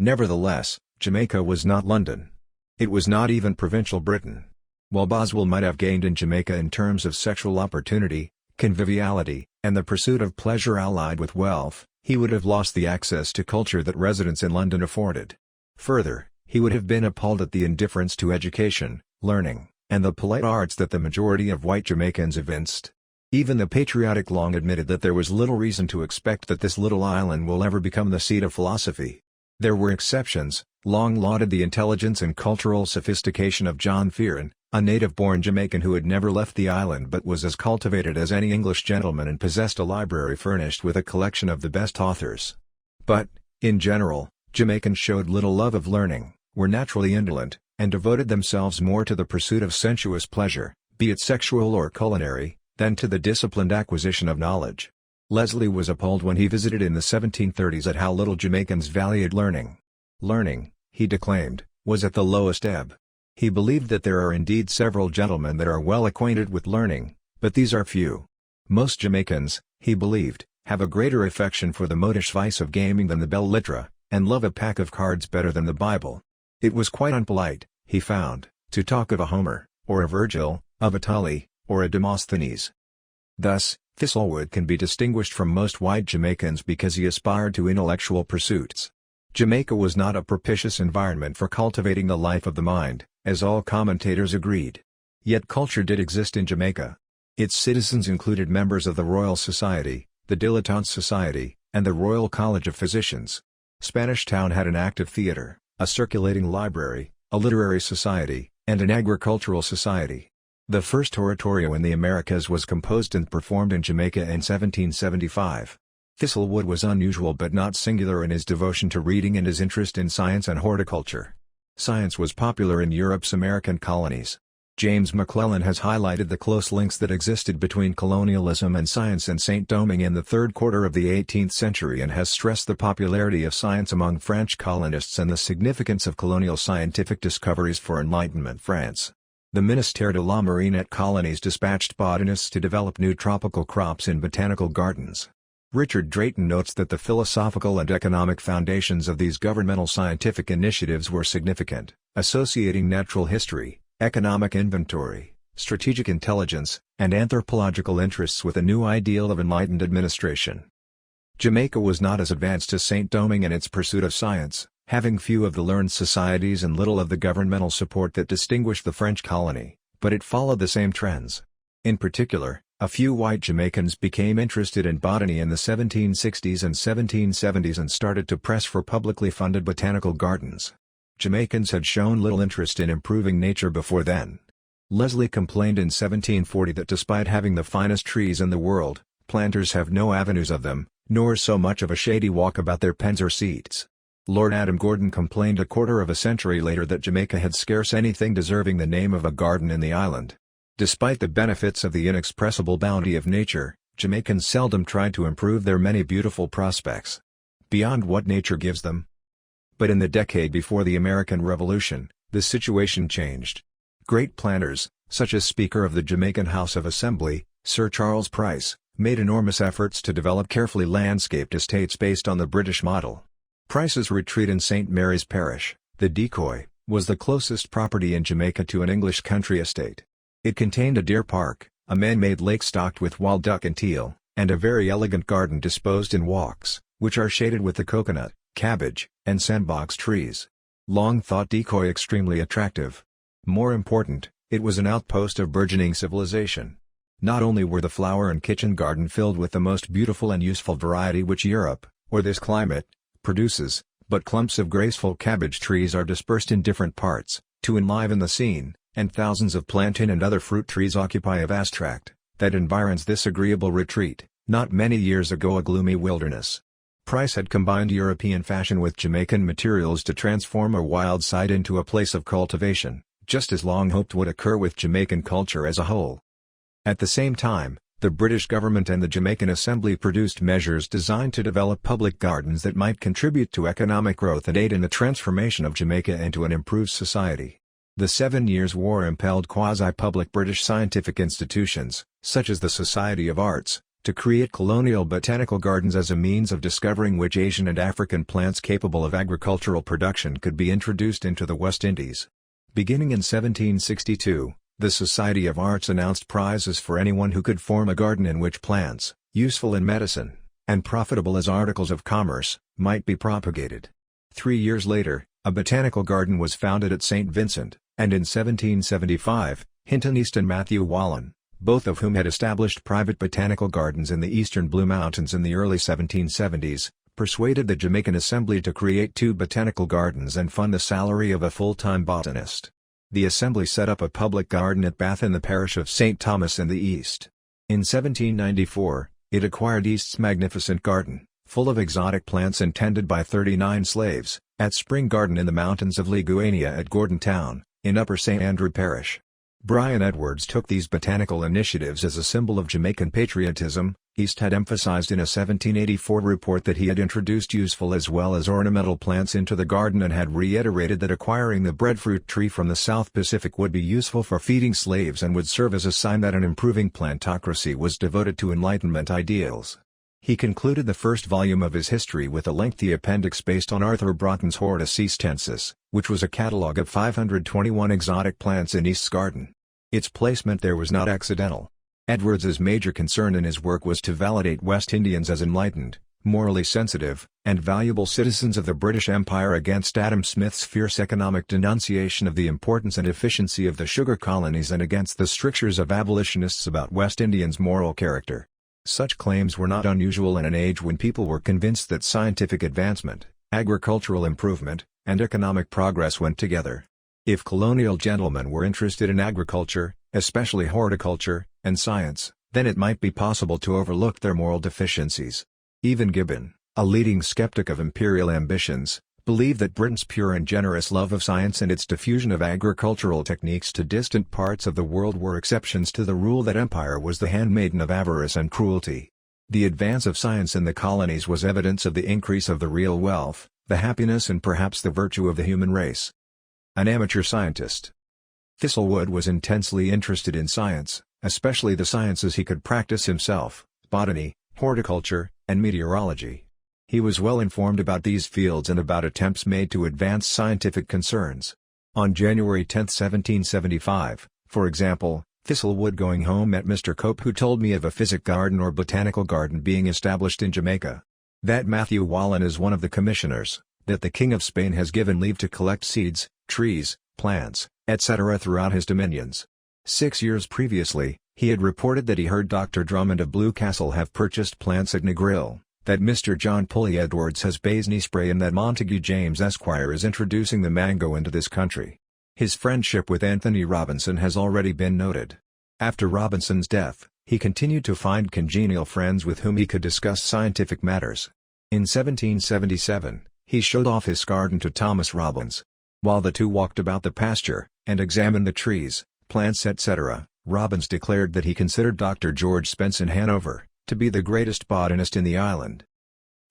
Nevertheless, Jamaica was not London. It was not even provincial Britain. While Boswell might have gained in Jamaica in terms of sexual opportunity, conviviality, and the pursuit of pleasure allied with wealth, he would have lost the access to culture that residence in London afforded. Further, he would have been appalled at the indifference to education, learning, and the polite arts that the majority of white Jamaicans evinced. Even the patriotic Long admitted that there was little reason to expect that this little island will ever become the seat of philosophy. There were exceptions. Long lauded the intelligence and cultural sophistication of John Fearon, a native-born Jamaican who had never left the island but was as cultivated as any English gentleman and possessed a library furnished with a collection of the best authors. But, in general, Jamaicans showed little love of learning, were naturally indolent, and devoted themselves more to the pursuit of sensuous pleasure, be it sexual or culinary, than to the disciplined acquisition of knowledge. Leslie was appalled when he visited in the 1730s at how little Jamaicans valued learning. Learning, he declaimed, was at the lowest ebb. He believed that there are indeed several gentlemen that are well acquainted with learning, but these are few. Most Jamaicans, he believed, have a greater affection for the modish vice of gaming than the belles lettres, and love a pack of cards better than the Bible. It was quite unpolite, he found, to talk of a Homer, or a Virgil, of a Tully, or a Demosthenes. Thus, Thistlewood can be distinguished from most white Jamaicans because he aspired to intellectual pursuits. Jamaica was not a propitious environment for cultivating the life of the mind, as all commentators agreed. Yet culture did exist in Jamaica. Its citizens included members of the Royal Society, the Dilettante Society, and the Royal College of Physicians. Spanish Town had an active theatre, a circulating library, a literary society, and an agricultural society. The first oratorio in the Americas was composed and performed in Jamaica in 1775. Thistlewood was unusual but not singular in his devotion to reading and his interest in science and horticulture. Science was popular in Europe's American colonies. James McClellan has highlighted the close links that existed between colonialism and science in Saint-Domingue in the third quarter of the 18th century and has stressed the popularity of science among French colonists and the significance of colonial scientific discoveries for Enlightenment France. The Ministère de la Marinette colonies dispatched botanists to develop new tropical crops in botanical gardens. Richard Drayton notes that the philosophical and economic foundations of these governmental scientific initiatives were significant, associating natural history, economic inventory, strategic intelligence, and anthropological interests with a new ideal of enlightened administration. Jamaica was not as advanced as Saint-Domingue in its pursuit of science, having few of the learned societies and little of the governmental support that distinguished the French colony, but it followed the same trends. In particular, a few white Jamaicans became interested in botany in the 1760s and 1770s and started to press for publicly funded botanical gardens. Jamaicans had shown little interest in improving nature before then. Leslie complained in 1740 that despite having the finest trees in the world, planters have no avenues of them, nor so much of a shady walk about their pens or seats. Lord Adam Gordon complained a quarter of a century later that Jamaica had scarce anything deserving the name of a garden in the island. Despite the benefits of the inexpressible bounty of nature, Jamaicans seldom tried to improve their many beautiful prospects beyond what nature gives them. But in the decade before the American Revolution, the situation changed. Great planners, such as Speaker of the Jamaican House of Assembly, Sir Charles Price, made enormous efforts to develop carefully landscaped estates based on the British model. Price's retreat in St. Mary's Parish, the Decoy, was the closest property in Jamaica to an English country estate. It contained a deer park, a man-made lake stocked with wild duck and teal, and a very elegant garden disposed in walks, which are shaded with the coconut, cabbage, and sandbox trees. Long thought Decoy extremely attractive. More important, it was an outpost of burgeoning civilization. Not only were the flower and kitchen garden filled with the most beautiful and useful variety which Europe, or this climate, produces, but clumps of graceful cabbage trees are dispersed in different parts, to enliven the scene, and thousands of plantain and other fruit trees occupy a vast tract, that environs this agreeable retreat, not many years ago a gloomy wilderness. Price had combined European fashion with Jamaican materials to transform a wild site into a place of cultivation, just as long hoped would occur with Jamaican culture as a whole. At the same time, the British government and the Jamaican Assembly produced measures designed to develop public gardens that might contribute to economic growth and aid in the transformation of Jamaica into an improved society. The 7 Years' War impelled quasi-public British scientific institutions, such as the Society of Arts, to create colonial botanical gardens as a means of discovering which Asian and African plants capable of agricultural production could be introduced into the West Indies. Beginning in 1762, the Society of Arts announced prizes for anyone who could form a garden in which plants, useful in medicine, and profitable as articles of commerce, might be propagated. 3 years later, a botanical garden was founded at St. Vincent, and in 1775, Hinton East and Matthew Wallen, both of whom had established private botanical gardens in the eastern Blue Mountains in the early 1770s, persuaded the Jamaican Assembly to create 2 botanical gardens and fund the salary of a full-time botanist. The Assembly set up a public garden at Bath in the parish of St. Thomas in the east. In 1794, it acquired East's magnificent garden, full of exotic plants and tended by 39 slaves, at Spring Garden in the mountains of Liguania at Gordon Town, in Upper St. Andrew Parish. Brian Edwards took these botanical initiatives as a symbol of Jamaican patriotism. East had emphasized in a 1784 report that he had introduced useful as well as ornamental plants into the garden and had reiterated that acquiring the breadfruit tree from the South Pacific would be useful for feeding slaves and would serve as a sign that an improving plantocracy was devoted to Enlightenment ideals. He concluded the first volume of his history with a lengthy appendix based on Arthur Broughton's Hortus Eastensis, which was a catalogue of 521 exotic plants in East's garden. Its placement there was not accidental. Edwards's major concern in his work was to validate West Indians as enlightened, morally sensitive, and valuable citizens of the British Empire against Adam Smith's fierce economic denunciation of the importance and efficiency of the sugar colonies and against the strictures of abolitionists about West Indians' moral character. Such claims were not unusual in an age when people were convinced that scientific advancement, agricultural improvement, and economic progress went together. If colonial gentlemen were interested in agriculture, especially horticulture, and science, then it might be possible to overlook their moral deficiencies. Even Gibbon, a leading skeptic of imperial ambitions, believed that Britain's pure and generous love of science and its diffusion of agricultural techniques to distant parts of the world were exceptions to the rule that empire was the handmaiden of avarice and cruelty. The advance of science in the colonies was evidence of the increase of the real wealth, the happiness and perhaps the virtue of the human race. An amateur scientist, Thistlewood was intensely interested in science, especially the sciences he could practice himself, botany, horticulture, and meteorology. He was well informed about these fields and about attempts made to advance scientific concerns. On January 10, 1775, for example, Thistlewood going home met Mr. Cope, who told me of a physic garden or botanical garden being established in Jamaica. That Matthew Wallen is one of the commissioners, that the King of Spain has given leave to collect seeds, trees, plants, etc. throughout his dominions. 6 years previously, he had reported that he heard Dr. Drummond of Blue Castle have purchased plants at Negril, that Mr. John Pulley Edwards has Baisney spray, and that Montague James Esquire is introducing the mango into this country. His friendship with Anthony Robinson has already been noted. After Robinson's death, he continued to find congenial friends with whom he could discuss scientific matters. In 1777, he showed off his garden to Thomas Robbins. While the two walked about the pasture, and examined the trees, plants etc., Robbins declared that he considered Dr. George Spence in Hanover to be the greatest botanist in the island.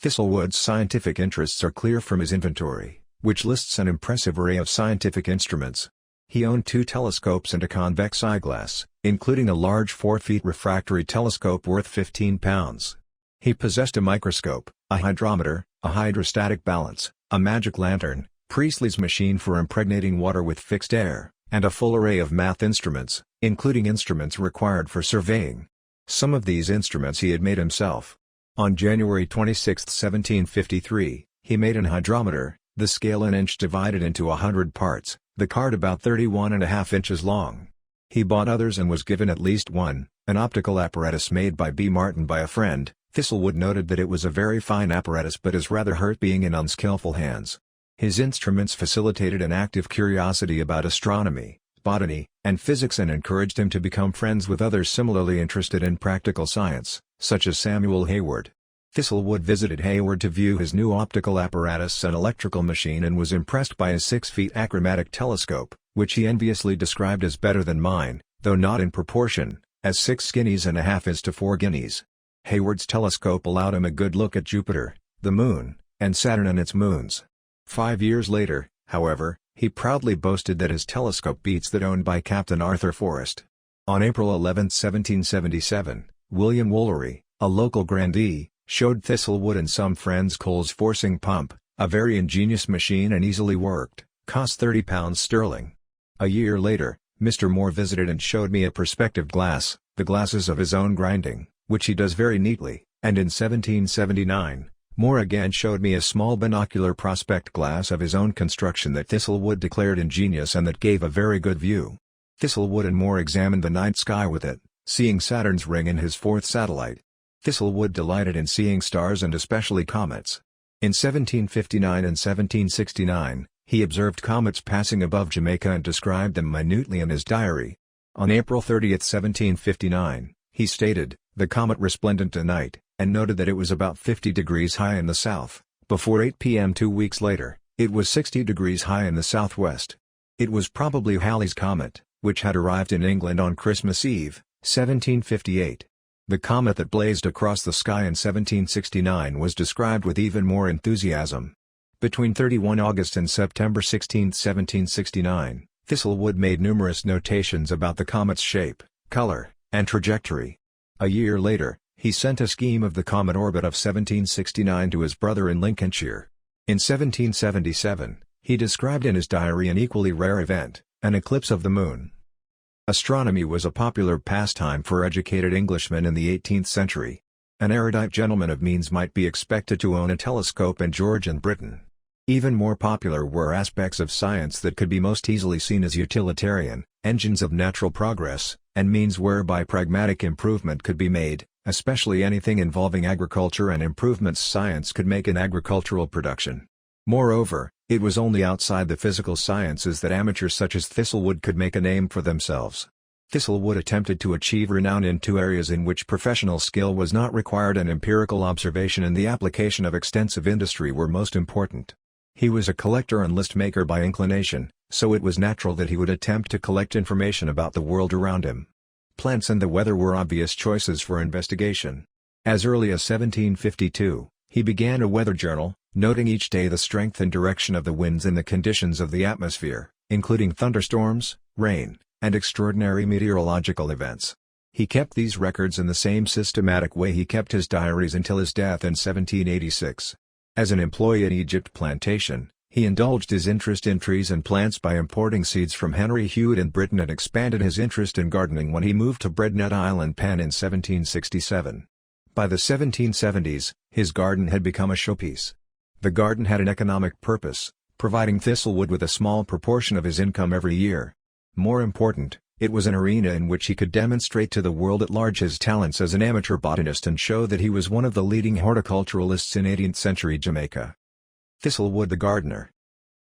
Thistlewood's scientific interests are clear from his inventory, which lists an impressive array of scientific instruments. He owned 2 telescopes and a convex eyeglass, including a large 4-foot refractory telescope worth £15. He possessed a microscope, a hydrometer, a hydrostatic balance, a magic lantern, Priestley's machine for impregnating water with fixed air, and a full array of math instruments, including instruments required for surveying. Some of these instruments he had made himself. On January 26, 1753, he made an hydrometer, the scale an inch divided into 100 parts, the card about 31½ inches long. He bought others and was given at least one, an optical apparatus made by B. Martin by a friend. Thistlewood noted that it was a very fine apparatus but is rather hurt being in unskillful hands. His instruments facilitated an active curiosity about astronomy, botany, and physics, and encouraged him to become friends with others similarly interested in practical science, such as Samuel Hayward. Thistlewood visited Hayward to view his new optical apparatus and electrical machine and was impressed by his 6-foot achromatic telescope, which he enviously described as better than mine, though not in proportion, as 6 guineas and a half is to 4 guineas. Hayward's telescope allowed him a good look at Jupiter, the Moon, and Saturn and its moons. 5 years later, however, he proudly boasted that his telescope beats that owned by Captain Arthur Forrest. On April 11, 1777, William Woolery, a local grandee, showed Thistlewood and some friends Cole's forcing pump, a very ingenious machine and easily worked, cost £30 sterling. A year later, Mr. Moore visited and showed me a perspective glass, the glasses of his own grinding, which he does very neatly, and in 1779, Moore again showed me a small binocular prospect glass of his own construction that Thistlewood declared ingenious and that gave a very good view. Thistlewood and Moore examined the night sky with it, seeing Saturn's ring in his 4th satellite. Thistlewood delighted in seeing stars and especially comets. In 1759 and 1769, he observed comets passing above Jamaica and described them minutely in his diary. On April 30, 1759, he stated, "The comet resplendent tonight," and noted that it was about 50 degrees high in the south. Before 8 p.m. 2 weeks later, it was 60 degrees high in the southwest. It was probably Halley's comet, which had arrived in England on Christmas Eve, 1758. The comet that blazed across the sky in 1769 was described with even more enthusiasm. Between 31 August and September 16, 1769, Thistlewood made numerous notations about the comet's shape, color, and trajectory. A year later, he sent a scheme of the comet orbit of 1769 to his brother in Lincolnshire. In 1777, he described in his diary an equally rare event, an eclipse of the moon. Astronomy was a popular pastime for educated Englishmen in the 18th century. An erudite gentleman of means might be expected to own a telescope in George and Britain. Even more popular were aspects of science that could be most easily seen as utilitarian, engines of natural progress, and means whereby pragmatic improvement could be made, especially anything involving agriculture and improvements science could make in agricultural production. Moreover, it was only outside the physical sciences that amateurs such as Thistlewood could make a name for themselves. Thistlewood attempted to achieve renown in 2 areas in which professional skill was not required and empirical observation and the application of extensive industry were most important. He was a collector and list maker by inclination, so it was natural that he would attempt to collect information about the world around him. Plants and the weather were obvious choices for investigation. As early as 1752, he began a weather journal, noting each day the strength and direction of the winds and the conditions of the atmosphere, including thunderstorms, rain, and extraordinary meteorological events. He kept these records in the same systematic way he kept his diaries until his death in 1786. As an employee at Egypt Plantation, he indulged his interest in trees and plants by importing seeds from Henry Hewitt in Britain and expanded his interest in gardening when he moved to Breadnet Island, Penn in 1767. By the 1770s, his garden had become a showpiece. The garden had an economic purpose, providing Thistlewood with a small proportion of his income every year. More important, it was an arena in which he could demonstrate to the world at large his talents as an amateur botanist and show that he was one of the leading horticulturalists in 18th-century Jamaica. Thistlewood the gardener.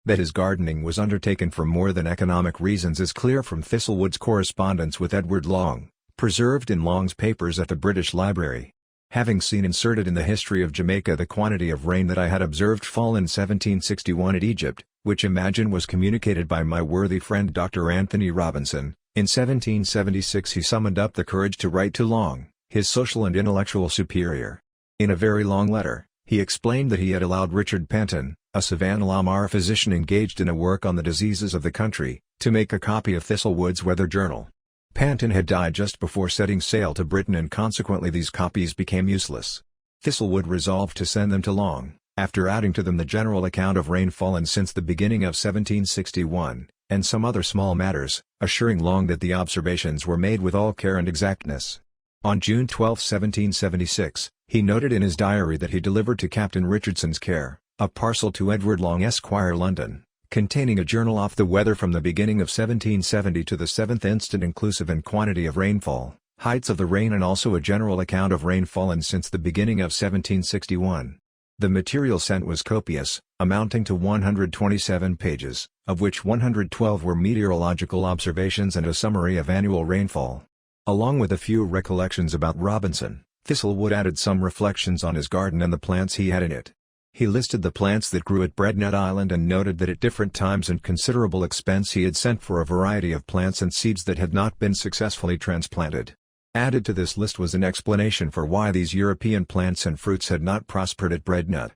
That his gardening was undertaken for more than economic reasons is clear from Thistlewood's correspondence with Edward Long, preserved in Long's papers at the British Library. Having seen inserted in the history of Jamaica the quantity of rain that I had observed fall in 1761 at Egypt, which imagine was communicated by my worthy friend Dr. Anthony Robinson, in 1776 he summoned up the courage to write to Long, his social and intellectual superior. In a very long letter, he explained that he had allowed Richard Panton, a Savannah Lamar physician engaged in a work on the diseases of the country, to make a copy of Thistlewood's Weather Journal. Panton had died just before setting sail to Britain and consequently these copies became useless. Thistlewood resolved to send them to Long, after adding to them the general account of rainfall and since the beginning of 1761, and some other small matters, assuring Long that the observations were made with all care and exactness. On June 12, 1776, he noted in his diary that he delivered to Captain Richardson's care, a parcel to Edward Long Esquire London, containing a journal of the weather from the beginning of 1770 to the 7th instant inclusive in quantity of rainfall, heights of the rain and also a general account of rainfall and since the beginning of 1761. The material sent was copious, amounting to 127 pages, of which 112 were meteorological observations and a summary of annual rainfall. Along with a few recollections about Robinson, Thistlewood added some reflections on his garden and the plants he had in it. He listed the plants that grew at Breadnut Island and noted that at different times and considerable expense he had sent for a variety of plants and seeds that had not been successfully transplanted. Added to this list was an explanation for why these European plants and fruits had not prospered at Breadnut.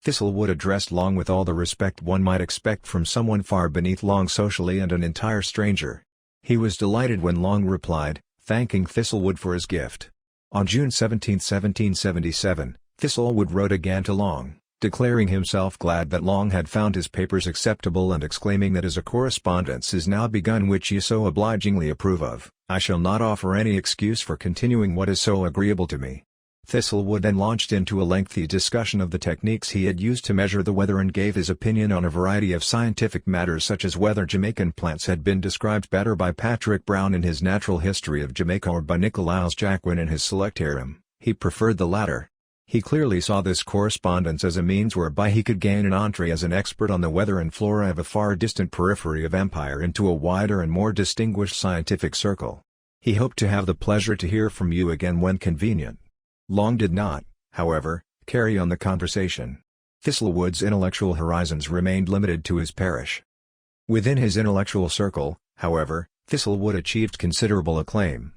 Thistlewood addressed Long with all the respect one might expect from someone far beneath Long socially and an entire stranger. He was delighted when Long replied, thanking Thistlewood for his gift. On June 17, 1777, Thistlewood wrote again to Long, declaring himself glad that Long had found his papers acceptable and exclaiming that as a correspondence is now begun which ye so obligingly approve of, I shall not offer any excuse for continuing what is so agreeable to me. Thistlewood then launched into a lengthy discussion of the techniques he had used to measure the weather and gave his opinion on a variety of scientific matters such as whether Jamaican plants had been described better by Patrick Brown in his Natural History of Jamaica or by Nicolaus Jacquin in his Selectarium. He preferred the latter. He clearly saw this correspondence as a means whereby he could gain an entree as an expert on the weather and flora of a far distant periphery of empire into a wider and more distinguished scientific circle. He hoped to have the pleasure to hear from you again when convenient. Long did not, however, carry on the conversation. Thistlewood's intellectual horizons remained limited to his parish. Within his intellectual circle, however, Thistlewood achieved considerable acclaim.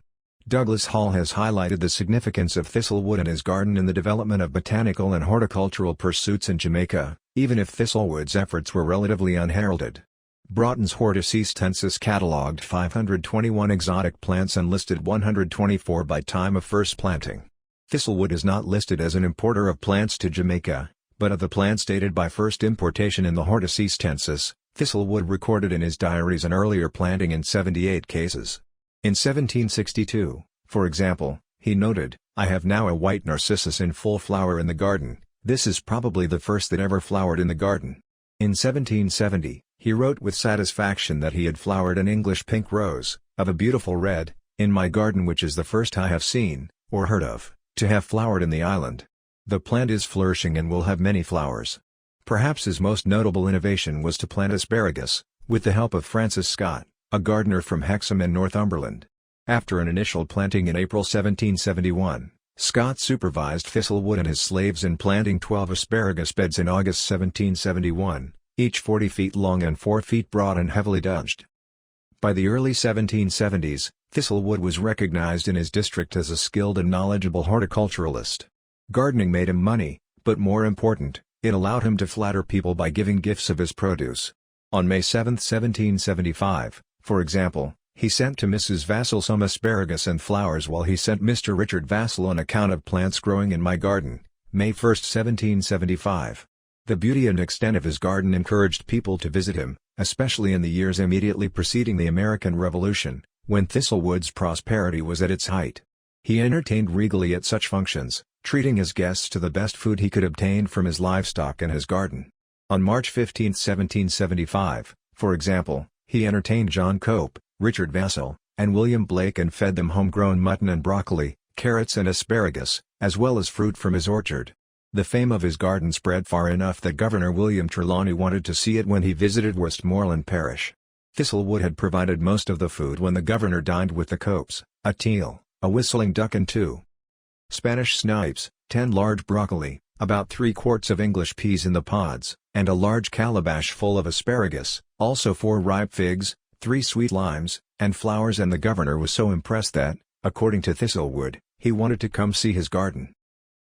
Douglas Hall has highlighted the significance of Thistlewood and his garden in the development of botanical and horticultural pursuits in Jamaica, even if Thistlewood's efforts were relatively unheralded. Broughton's Horticensis catalogued 521 exotic plants and listed 124 by time of first planting. Thistlewood is not listed as an importer of plants to Jamaica, but of the plants dated by first importation in the Horticensis, Thistlewood recorded in his diaries an earlier planting in 78 cases. In 1762, for example, he noted, I have now a white narcissus in full flower in the garden, this is probably the first that ever flowered in the garden. In 1770, he wrote with satisfaction that he had flowered an English pink rose, of a beautiful red, in my garden which is the first I have seen, or heard of, to have flowered in the island. The plant is flourishing and will have many flowers. Perhaps his most notable innovation was to plant asparagus, with the help of Francis Scott, a gardener from Hexham in Northumberland. After an initial planting in April 1771, Scott supervised Thistlewood and his slaves in planting 12 asparagus beds in August 1771, each 40 feet long and 4 feet broad and heavily dunged. By the early 1770s, Thistlewood was recognized in his district as a skilled and knowledgeable horticulturalist. Gardening made him money, but more important, it allowed him to flatter people by giving gifts of his produce. On May 7, 1775, for example, he sent to Mrs. Vassall some asparagus and flowers while he sent Mr. Richard Vassall an account of plants growing in my garden, May 1, 1775. The beauty and extent of his garden encouraged people to visit him, especially in the years immediately preceding the American Revolution, when Thistlewood's prosperity was at its height. He entertained regally at such functions, treating his guests to the best food he could obtain from his livestock and his garden. On March 15, 1775, for example, he entertained John Cope, Richard Vassall, and William Blake and fed them homegrown mutton and broccoli, carrots and asparagus, as well as fruit from his orchard. The fame of his garden spread far enough that Governor William Trelawney wanted to see it when he visited Westmoreland Parish. Thistlewood had provided most of the food when the governor dined with the Copes: a teal, a whistling duck and 2 Spanish snipes, 10 large broccoli, about 3 quarts of English peas in the pods, and a large calabash full of asparagus, also 4 ripe figs, 3 sweet limes, and flowers, and the governor was so impressed that, according to Thistlewood, he wanted to come see his garden.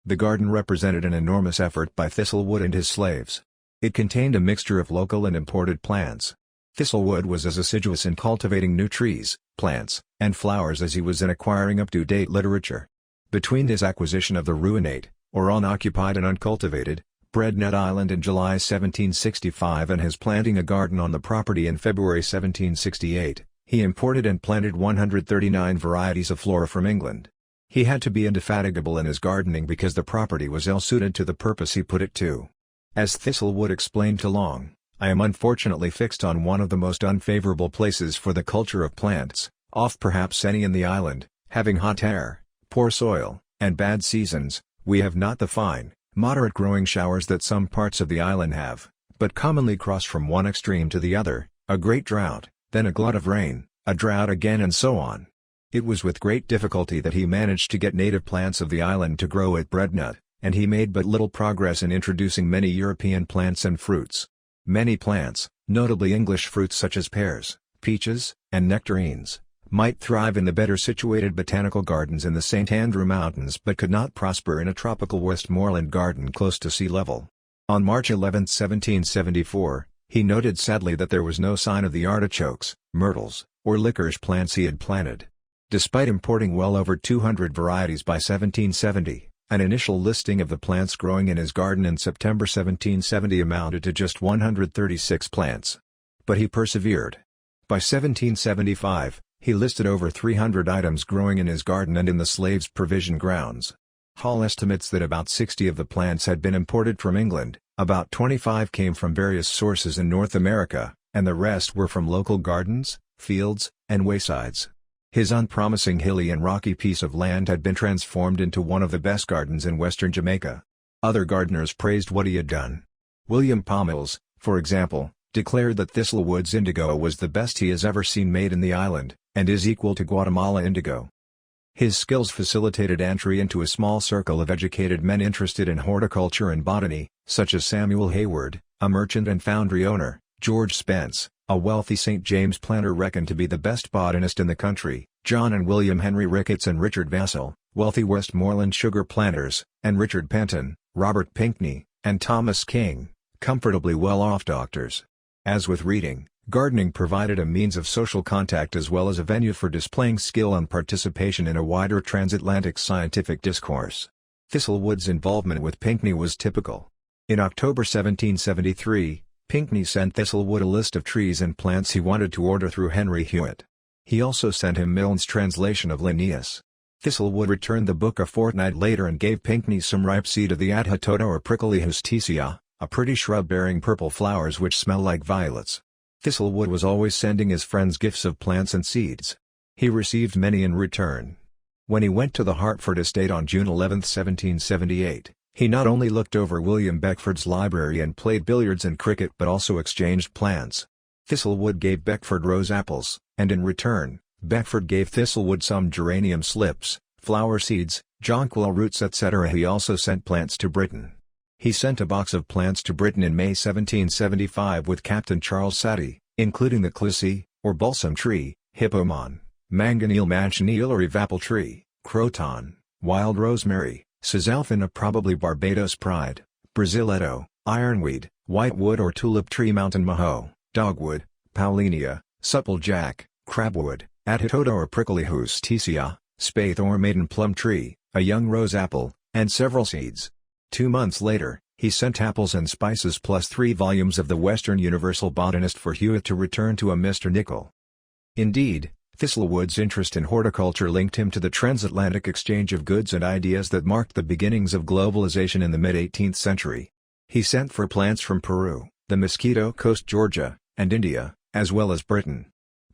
The garden represented an enormous effort by Thistlewood and his slaves. It contained a mixture of local and imported plants. Thistlewood was as assiduous in cultivating new trees, plants, and flowers as he was in acquiring up-to-date literature. Between his acquisition of the ruinate, or unoccupied and uncultivated, Breadnut Island in July 1765 and his planting a garden on the property in February 1768, he imported and planted 139 varieties of flora from England. He had to be indefatigable in his gardening because the property was ill-suited to the purpose he put it to. As Thistlewood explained to Long, "I am unfortunately fixed on one of the most unfavorable places for the culture of plants, off perhaps any in the island, having hot air, poor soil, and bad seasons. We have not the fine, moderate growing showers that some parts of the island have, but commonly cross from one extreme to the other, a great drought, then a glut of rain, a drought again, and so on." It was with great difficulty that he managed to get native plants of the island to grow at Breadnut, and he made but little progress in introducing many European plants and fruits. Many plants, notably English fruits such as pears, peaches, and nectarines, might thrive in the better situated botanical gardens in the St. Andrew Mountains but could not prosper in a tropical Westmoreland garden close to sea level. On March 11, 1774, he noted sadly that there was no sign of the artichokes, myrtles, or licorice plants he had planted. Despite importing well over 200 varieties by 1770, an initial listing of the plants growing in his garden in September 1770 amounted to just 136 plants. But he persevered. By 1775, he listed over 300 items growing in his garden and in the slaves' provision grounds. Hall estimates that about 60 of the plants had been imported from England, about 25 came from various sources in North America, and the rest were from local gardens, fields, and waysides. His unpromising hilly and rocky piece of land had been transformed into one of the best gardens in western Jamaica. Other gardeners praised what he had done. William Pommells, for example, declared that Thistlewood's indigo was the best he has ever seen made in the island, and is equal to Guatemala indigo. His skills facilitated entry into a small circle of educated men interested in horticulture and botany, such as Samuel Hayward, a merchant and foundry owner, George Spence, a wealthy St. James planter reckoned to be the best botanist in the country, John and William Henry Ricketts and Richard Vassall, wealthy Westmoreland sugar planters, and Richard Penton, Robert Pinckney, and Thomas King, comfortably well-off doctors. As with reading, gardening provided a means of social contact as well as a venue for displaying skill and participation in a wider transatlantic scientific discourse. Thistlewood's involvement with Pinckney was typical. In October 1773, Pinckney sent Thistlewood a list of trees and plants he wanted to order through Henry Hewitt. He also sent him Milne's translation of Linnaeus. Thistlewood returned the book a fortnight later and gave Pinckney some ripe seed of the Adhatoda or prickly Justicia, a pretty shrub bearing purple flowers which smell like violets. Thistlewood was always sending his friends gifts of plants and seeds. He received many in return. When he went to the Hartford estate on June 11, 1778, he not only looked over William Beckford's library and played billiards and cricket but also exchanged plants. Thistlewood gave Beckford rose apples, and in return, Beckford gave Thistlewood some geranium slips, flower seeds, jonquil roots etc. He also sent plants to Britain. He sent a box of plants to Britain in May 1775 with Captain Charles Satie, including the clissie, or balsam tree, hippomon, manganiel machineel apple tree, croton, wild rosemary, Cisalpina probably Barbados pride, Braziletto, ironweed, whitewood or tulip tree, mountain maho, dogwood, Paulinia, supplejack, crabwood, Adhatoda or prickly Justicia, spathe or maiden plum tree, a young rose apple, and several seeds. 2 months later, he sent apples and spices plus 3 volumes of the Western Universal Botanist for Hewitt to return to a Mr. Nicol. Indeed, Thistlewood's interest in horticulture linked him to the transatlantic exchange of goods and ideas that marked the beginnings of globalization in the mid-18th century. He sent for plants from Peru, the Mosquito Coast, Georgia, and India, as well as Britain.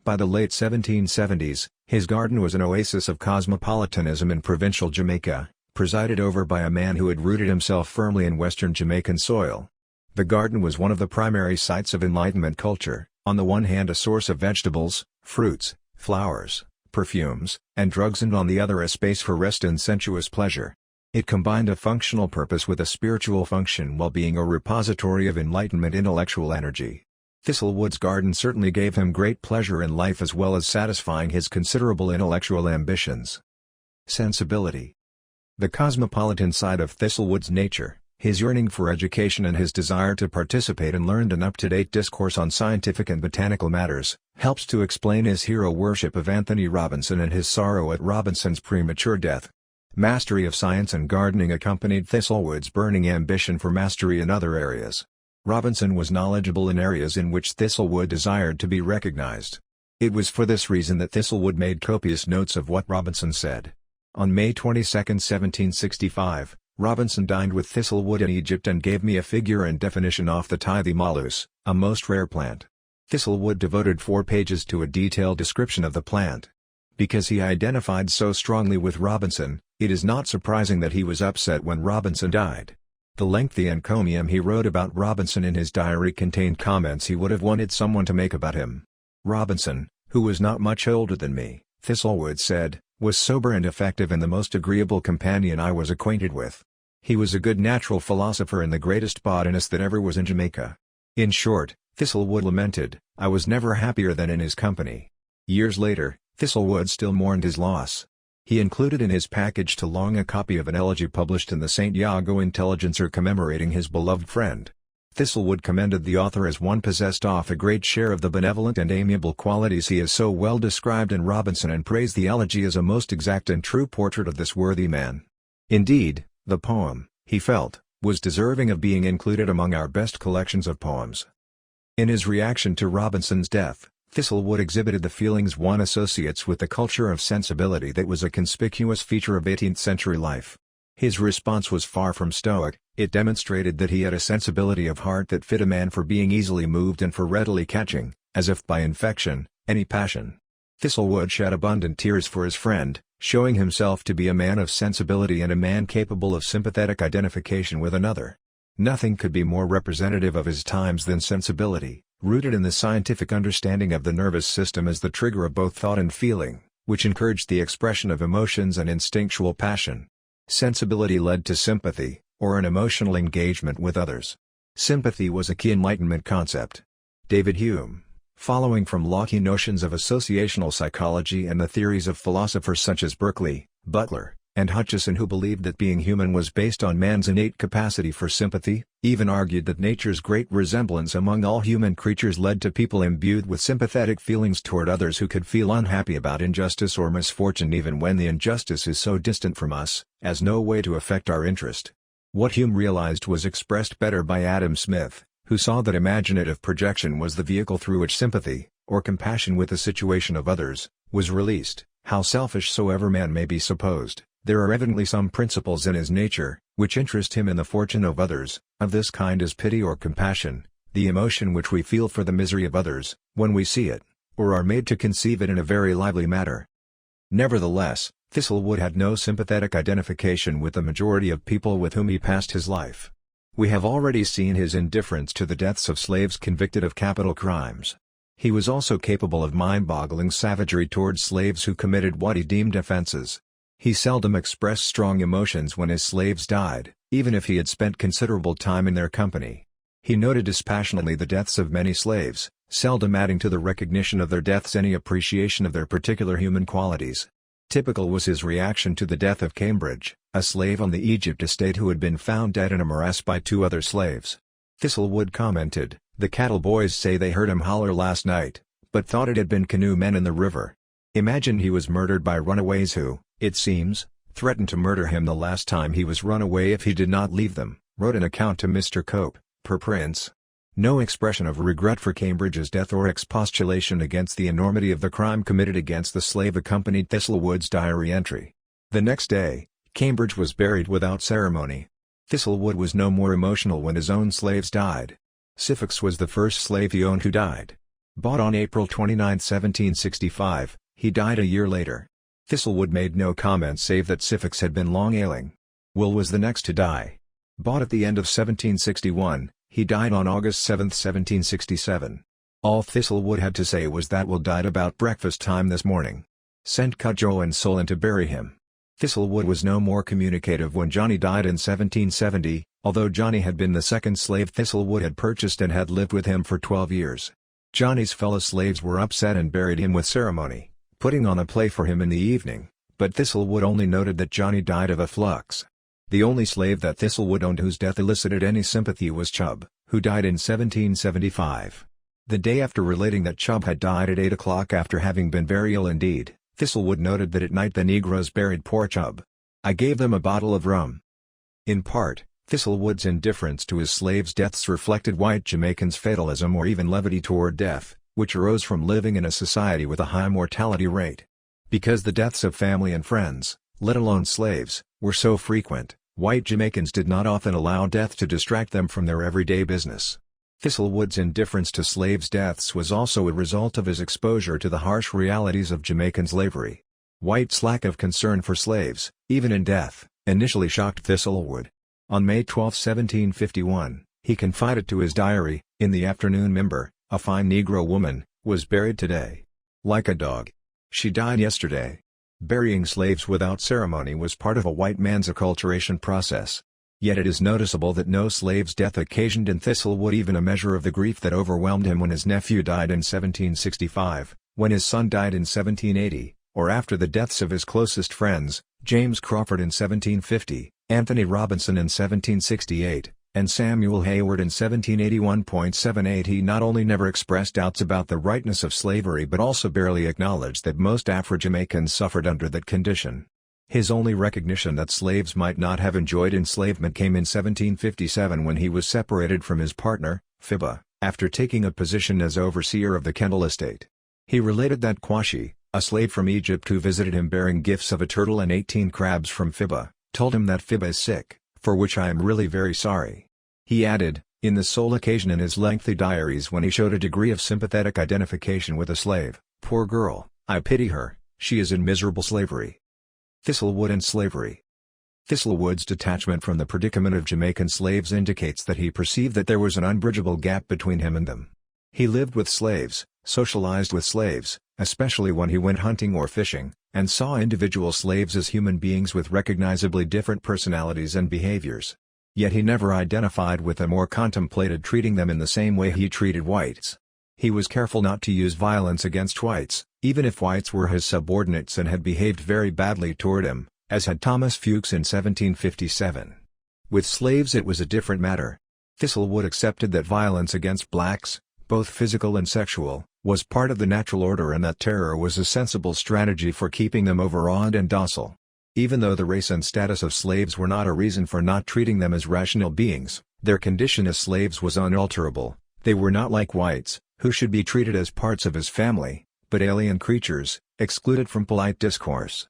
By the late 1770s, his garden was an oasis of cosmopolitanism in provincial Jamaica, presided over by a man who had rooted himself firmly in western Jamaican soil. The garden was one of the primary sites of Enlightenment culture, on the one hand a source of vegetables, fruits, flowers, perfumes, and drugs, and on the other a space for rest and sensuous pleasure. It combined a functional purpose with a spiritual function while being a repository of Enlightenment intellectual energy. Thistlewood's garden certainly gave him great pleasure in life as well as satisfying his considerable intellectual ambitions. Sensibility. The cosmopolitan side of Thistlewood's nature, his yearning for education and his desire to participate in learned and up-to-date discourse on scientific and botanical matters, helps to explain his hero worship of Anthony Robinson and his sorrow at Robinson's premature death. Mastery of science and gardening accompanied Thistlewood's burning ambition for mastery in other areas. Robinson was knowledgeable in areas in which Thistlewood desired to be recognized. It was for this reason that Thistlewood made copious notes of what Robinson said. On May 22, 1765, Robinson dined with Thistlewood in Egypt and gave me a figure and definition of the Tithe Malus, a most rare plant. Thistlewood devoted 4 pages to a detailed description of the plant. Because he identified so strongly with Robinson, it is not surprising that he was upset when Robinson died. The lengthy encomium he wrote about Robinson in his diary contained comments he would have wanted someone to make about him. Robinson, who was not much older than me, Thistlewood said, was sober and effective and the most agreeable companion I was acquainted with. He was a good natural philosopher and the greatest botanist that ever was in Jamaica. In short, Thistlewood lamented, I was never happier than in his company. Years later, Thistlewood still mourned his loss. He included in his package to Long a copy of an elegy published in the St. Iago Intelligencer commemorating his beloved friend. Thistlewood commended the author as one possessed of a great share of the benevolent and amiable qualities he has so well described in Robinson and praised the elegy as a most exact and true portrait of this worthy man. Indeed, the poem, he felt, was deserving of being included among our best collections of poems. In his reaction to Robinson's death, Thistlewood exhibited the feelings one associates with the culture of sensibility that was a conspicuous feature of 18th century life. His response was far from stoic, it demonstrated that he had a sensibility of heart that fit a man for being easily moved and for readily catching, as if by infection, any passion. Thistlewood shed abundant tears for his friend, showing himself to be a man of sensibility and a man capable of sympathetic identification with another. Nothing could be more representative of his times than sensibility, rooted in the scientific understanding of the nervous system as the trigger of both thought and feeling, which encouraged the expression of emotions and instinctual passion. Sensibility led to sympathy, or an emotional engagement with others. Sympathy was a key Enlightenment concept. David Hume, following from Locke notions of associational psychology and the theories of philosophers such as Berkeley, Butler, and Hutcheson, who believed that being human was based on man's innate capacity for sympathy, even argued that nature's great resemblance among all human creatures led to people imbued with sympathetic feelings toward others who could feel unhappy about injustice or misfortune even when the injustice is so distant from us, as no way to affect our interest. What Hume realized was expressed better by Adam Smith, who saw that imaginative projection was the vehicle through which sympathy, or compassion with the situation of others, was released. How selfish soever man may be supposed, there are evidently some principles in his nature, which interest him in the fortune of others. Of this kind is pity or compassion, the emotion which we feel for the misery of others, when we see it, or are made to conceive it in a very lively manner. Nevertheless, Thistlewood had no sympathetic identification with the majority of people with whom he passed his life. We have already seen his indifference to the deaths of slaves convicted of capital crimes. He was also capable of mind-boggling savagery towards slaves who committed what he deemed offenses. He seldom expressed strong emotions when his slaves died, even if he had spent considerable time in their company. He noted dispassionately the deaths of many slaves, seldom adding to the recognition of their deaths any appreciation of their particular human qualities. Typical was his reaction to the death of Cambridge, a slave on the Egypt estate who had been found dead in a morass by 2 other slaves. Thistlewood commented, "The cattle boys say they heard him holler last night, but thought it had been canoe men in the river. Imagine he was murdered by runaways who, it seems, threatened to murder him the last time he was run away if he did not leave them," wrote an account to Mr. Cope, per Prince. No expression of regret for Cambridge's death or expostulation against the enormity of the crime committed against the slave accompanied Thistlewood's diary entry. The next day, Cambridge was buried without ceremony. Thistlewood was no more emotional when his own slaves died. Syphax was the first slave he owned who died. Bought on April 29, 1765, he died a year later. Thistlewood made no comment save that Syphax had been long ailing. Will was the next to die. Bought at the end of 1761, he died on August 7, 1767. All Thistlewood had to say was that Will died about breakfast time this morning. Sent Cudjoe and Solon to bury him. Thistlewood was no more communicative when Johnny died in 1770, although Johnny had been the second slave Thistlewood had purchased and had lived with him for 12 years. Johnny's fellow slaves were upset and buried him with ceremony, putting on a play for him in the evening, but Thistlewood only noted that Johnny died of a flux. The only slave that Thistlewood owned whose death elicited any sympathy was Chubb, who died in 1775. The day after relating that Chubb had died at 8 o'clock after having been very ill indeed, Thistlewood noted that at night the Negroes buried poor Chubb. I gave them a bottle of rum. In part, Thistlewood's indifference to his slaves' deaths reflected white Jamaicans' fatalism or even levity toward death, which arose from living in a society with a high mortality rate. Because the deaths of family and friends, let alone slaves, were so frequent, white Jamaicans did not often allow death to distract them from their everyday business. Thistlewood's indifference to slaves' deaths was also a result of his exposure to the harsh realities of Jamaican slavery. White's lack of concern for slaves, even in death, initially shocked Thistlewood. On May 12, 1751, he confided to his diary, "In the afternoon Mimber, a fine Negro woman, was buried today. Like a dog. She died yesterday." Burying slaves without ceremony was part of a white man's acculturation process. Yet it is noticeable that no slave's death occasioned in Thistlewood even a measure of the grief that overwhelmed him when his nephew died in 1765, when his son died in 1780, or after the deaths of his closest friends, James Crawford in 1750, Anthony Robinson in 1768, and Samuel Hayward in 1781.78. He not only never expressed doubts about the rightness of slavery but also barely acknowledged that most Afro-Jamaicans suffered under that condition. His only recognition that slaves might not have enjoyed enslavement came in 1757 when he was separated from his partner, Phoeba, after taking a position as overseer of the Kendall estate. He related that Kwashi, a slave from Egypt who visited him bearing gifts of a turtle and 18 crabs from Phoeba, told him that Phoeba is sick, for which I am really very sorry. He added, in the sole occasion in his lengthy diaries when he showed a degree of sympathetic identification with a slave, "Poor girl, I pity her, she is in miserable slavery." Thistlewood and slavery. Thistlewood's detachment from the predicament of Jamaican slaves indicates that he perceived that there was an unbridgeable gap between him and them. He lived with slaves, socialized with slaves, especially when he went hunting or fishing, and saw individual slaves as human beings with recognizably different personalities and behaviors. Yet he never identified with them or contemplated treating them in the same way he treated whites. He was careful not to use violence against whites, even if whites were his subordinates and had behaved very badly toward him, as had Thomas Fuchs in 1757. With slaves it was a different matter. Thistlewood accepted that violence against blacks, both physical and sexual, was part of the natural order and that terror was a sensible strategy for keeping them overawed and docile. Even though the race and status of slaves were not a reason for not treating them as rational beings, their condition as slaves was unalterable. They were not like whites, who should be treated as parts of his family, but alien creatures, excluded from polite discourse.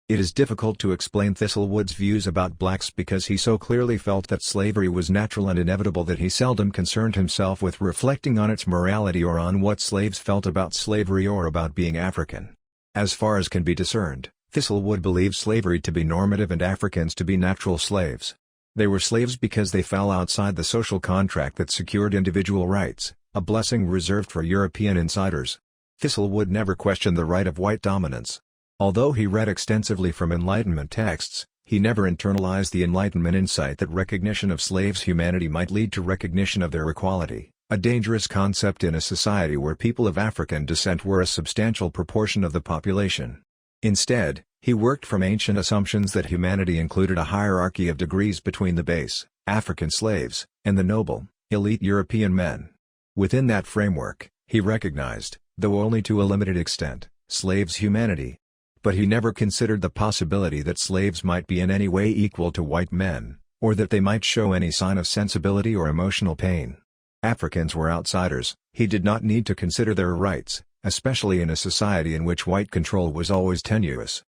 It is difficult to explain Thistlewood's views about blacks because he so clearly felt that slavery was natural and inevitable that he seldom concerned himself with reflecting on its morality or on what slaves felt about slavery or about being African. As far as can be discerned, Thistlewood believed slavery to be normative and Africans to be natural slaves. They were slaves because they fell outside the social contract that secured individual rights, a blessing reserved for European insiders. Thistlewood never questioned the right of white dominance. Although he read extensively from Enlightenment texts, he never internalized the Enlightenment insight that recognition of slaves' humanity might lead to recognition of their equality, a dangerous concept in a society where people of African descent were a substantial proportion of the population. Instead, he worked from ancient assumptions that humanity included a hierarchy of degrees between the base, African slaves, and the noble, elite European men. Within that framework, he recognized, though only to a limited extent, slaves' humanity. But he never considered the possibility that slaves might be in any way equal to white men, or that they might show any sign of sensibility or emotional pain. Africans were outsiders. He did not need to consider their rights, especially in a society in which white control was always tenuous.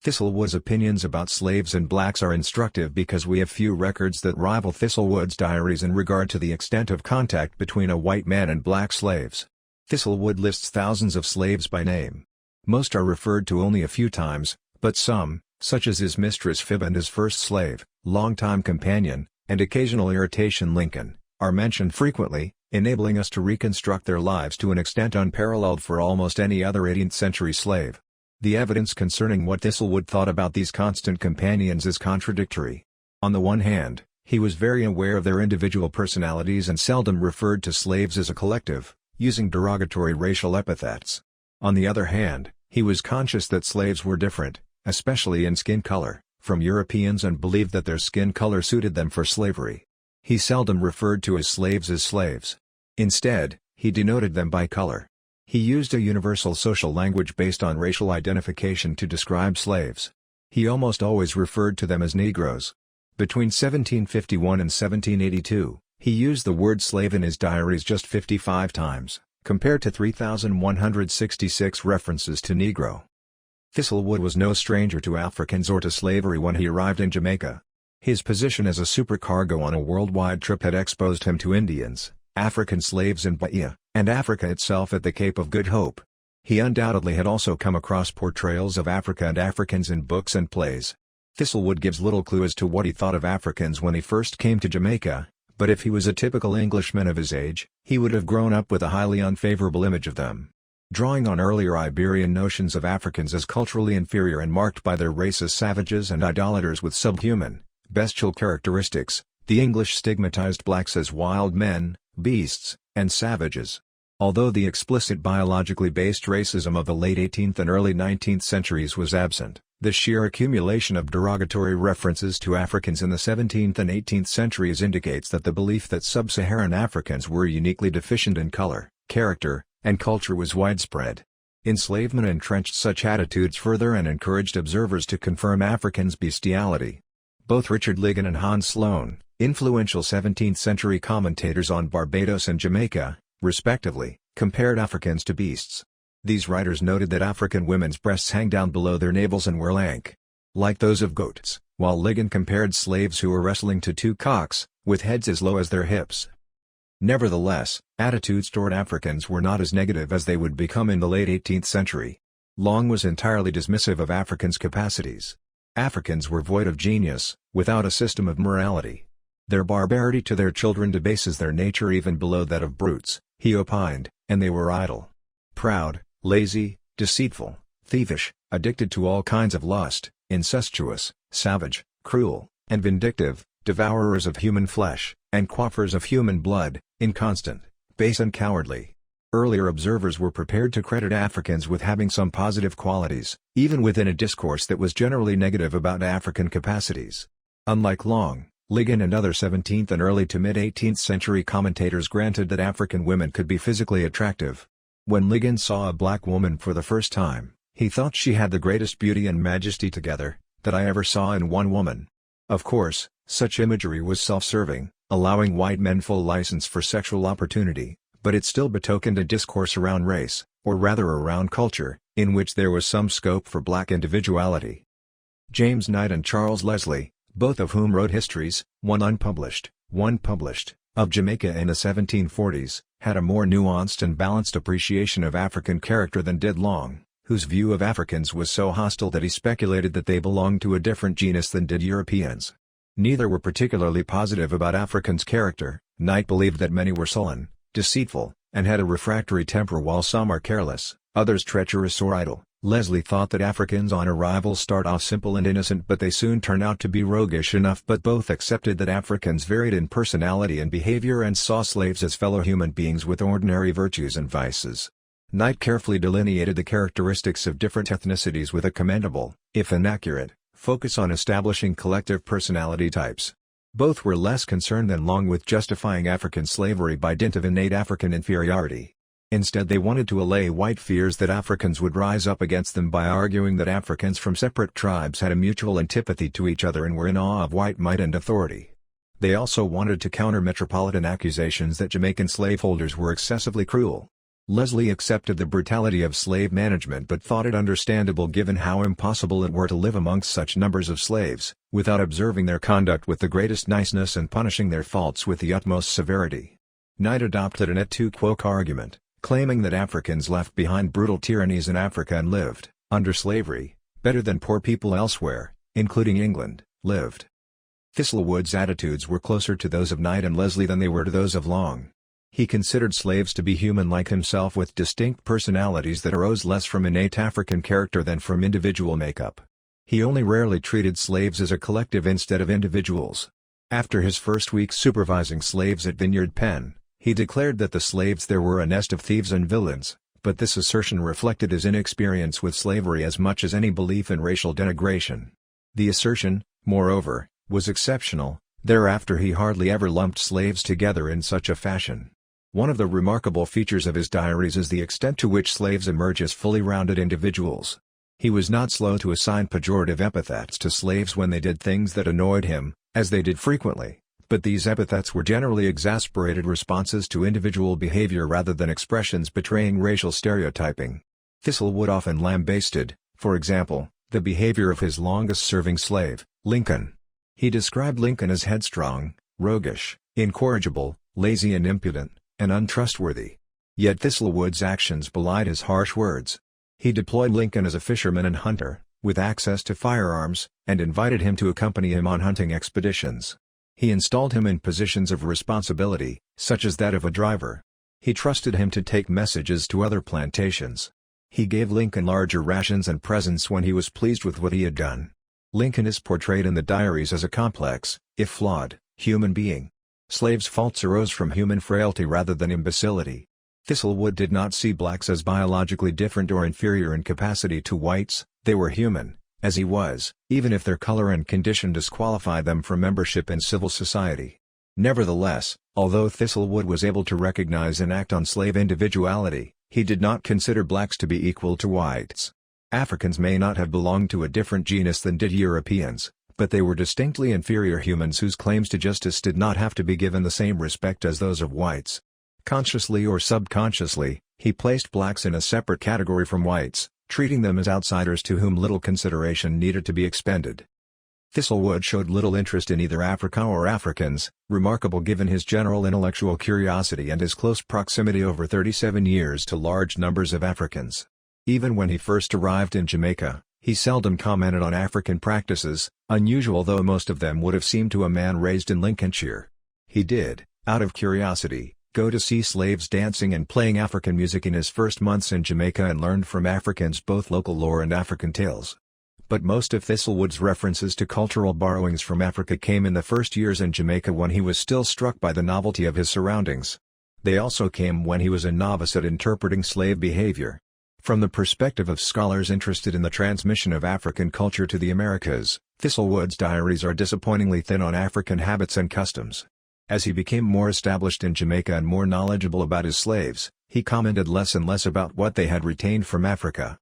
Thistlewood's opinions about slaves and blacks are instructive because we have few records that rival Thistlewood's diaries in regard to the extent of contact between a white man and black slaves. Thistlewood lists thousands of slaves by name. Most are referred to only a few times, but some, such as his mistress Fib and his first slave, longtime companion, and occasional irritation Lincoln, are mentioned frequently, enabling us to reconstruct their lives to an extent unparalleled for almost any other 18th-century slave. The evidence concerning what Thistlewood thought about these constant companions is contradictory. On the one hand, he was very aware of their individual personalities and seldom referred to slaves as a collective, using derogatory racial epithets. On the other hand, he was conscious that slaves were different, especially in skin color, from Europeans and believed that their skin color suited them for slavery. He seldom referred to slaves as slaves. Instead, he denoted them by color. He used a universal social language based on racial identification to describe slaves. He almost always referred to them as Negroes. Between 1751 and 1782, he used the word slave in his diaries just 55 times, compared to 3,166 references to Negro. Thistlewood was no stranger to Africans or to slavery when he arrived in Jamaica. His position as a supercargo on a worldwide trip had exposed him to Indians, African slaves in Bahia, and Africa itself at the Cape of Good Hope. He undoubtedly had also come across portrayals of Africa and Africans in books and plays. Thistlewood gives little clue as to what he thought of Africans when he first came to Jamaica, but if he was a typical Englishman of his age, he would have grown up with a highly unfavorable image of them. Drawing on earlier Iberian notions of Africans as culturally inferior and marked by their race as savages and idolaters with subhuman, bestial characteristics, the English stigmatized blacks as wild men, beasts, and savages. Although the explicit biologically based racism of the late 18th and early 19th centuries was absent, the sheer accumulation of derogatory references to Africans in the 17th and 18th centuries indicates that the belief that sub-Saharan Africans were uniquely deficient in color, character, and culture was widespread. Enslavement entrenched such attitudes further and encouraged observers to confirm Africans' bestiality. Both Richard Ligon and Hans Sloane, influential 17th-century commentators on Barbados and Jamaica, respectively, compared Africans to beasts. These writers noted that African women's breasts hang down below their navels and were lank, like those of goats, while Ligon compared slaves who were wrestling to two cocks, with heads as low as their hips. Nevertheless, attitudes toward Africans were not as negative as they would become in the late 18th century. Long was entirely dismissive of Africans' capacities. Africans were void of genius, without a system of morality. Their barbarity to their children debases their nature even below that of brutes, he opined, and they were idle, proud, lazy, deceitful, thievish, addicted to all kinds of lust, incestuous, savage, cruel, and vindictive, devourers of human flesh, and quaffers of human blood, inconstant, base and cowardly. Earlier observers were prepared to credit Africans with having some positive qualities, even within a discourse that was generally negative about African capacities. Unlike Long, Ligon and other 17th and early to mid-18th century commentators granted that African women could be physically attractive. When Ligon saw a black woman for the first time, he thought she had the greatest beauty and majesty together, that I ever saw in one woman. Of course, such imagery was self-serving, allowing white men full license for sexual opportunity, but it still betokened a discourse around race, or rather around culture, in which there was some scope for black individuality. James Knight and Charles Leslie, both of whom wrote histories, one unpublished, one published, of Jamaica in the 1740s, had a more nuanced and balanced appreciation of African character than did Long, whose view of Africans was so hostile that he speculated that they belonged to a different genus than did Europeans. Neither were particularly positive about Africans' character. Knight believed that many were sullen, deceitful, and had a refractory temper while some are careless, others treacherous or idle. Leslie thought that Africans on arrival start off simple and innocent but they soon turn out to be roguish enough, but both accepted that Africans varied in personality and behavior and saw slaves as fellow human beings with ordinary virtues and vices. Knight carefully delineated the characteristics of different ethnicities with a commendable, if inaccurate, focus on establishing collective personality types. Both were less concerned than Long with justifying African slavery by dint of innate African inferiority. Instead they wanted to allay white fears that Africans would rise up against them by arguing that Africans from separate tribes had a mutual antipathy to each other and were in awe of white might and authority. They also wanted to counter metropolitan accusations that Jamaican slaveholders were excessively cruel. Leslie accepted the brutality of slave management but thought it understandable given how impossible it were to live amongst such numbers of slaves, without observing their conduct with the greatest niceness and punishing their faults with the utmost severity. Knight adopted an et tu quoque argument, claiming that Africans left behind brutal tyrannies in Africa and lived, under slavery, better than poor people elsewhere, including England, lived. Thistlewood's attitudes were closer to those of Knight and Leslie than they were to those of Long. He considered slaves to be human like himself with distinct personalities that arose less from innate African character than from individual makeup. He only rarely treated slaves as a collective instead of individuals. After his first week supervising slaves at Vineyard Pen, he declared that the slaves there were a nest of thieves and villains, but this assertion reflected his inexperience with slavery as much as any belief in racial denigration. The assertion, moreover, was exceptional. Thereafter he hardly ever lumped slaves together in such a fashion. One of the remarkable features of his diaries is the extent to which slaves emerge as fully rounded individuals. He was not slow to assign pejorative epithets to slaves when they did things that annoyed him, as they did frequently, but these epithets were generally exasperated responses to individual behavior rather than expressions betraying racial stereotyping. Thistlewood often lambasted, for example, the behavior of his longest-serving slave, Lincoln. He described Lincoln as headstrong, roguish, incorrigible, lazy and impudent, and untrustworthy. Yet Thistlewood's actions belied his harsh words. He deployed Lincoln as a fisherman and hunter, with access to firearms, and invited him to accompany him on hunting expeditions. He installed him in positions of responsibility, such as that of a driver. He trusted him to take messages to other plantations. He gave Lincoln larger rations and presents when he was pleased with what he had done. Lincoln is portrayed in the diaries as a complex, if flawed, human being. Slaves' faults arose from human frailty rather than imbecility. Thistlewood did not see blacks as biologically different or inferior in capacity to whites. They were human, as he was, even if their color and condition disqualified them from membership in civil society. Nevertheless, although Thistlewood was able to recognize and act on slave individuality, he did not consider blacks to be equal to whites. Africans may not have belonged to a different genus than did Europeans, but they were distinctly inferior humans whose claims to justice did not have to be given the same respect as those of whites. Consciously or subconsciously, he placed blacks in a separate category from whites, treating them as outsiders to whom little consideration needed to be expended. Thistlewood showed little interest in either Africa or Africans, remarkable given his general intellectual curiosity and his close proximity over 37 years to large numbers of Africans. Even when he first arrived in Jamaica, he seldom commented on African practices, unusual though most of them would have seemed to a man raised in Lincolnshire. He did, out of curiosity, go to see slaves dancing and playing African music in his first months in Jamaica and learned from Africans both local lore and African tales. But most of Thistlewood's references to cultural borrowings from Africa came in the first years in Jamaica when he was still struck by the novelty of his surroundings. They also came when he was a novice at interpreting slave behavior. From the perspective of scholars interested in the transmission of African culture to the Americas, Thistlewood's diaries are disappointingly thin on African habits and customs. As he became more established in Jamaica and more knowledgeable about his slaves, he commented less and less about what they had retained from Africa.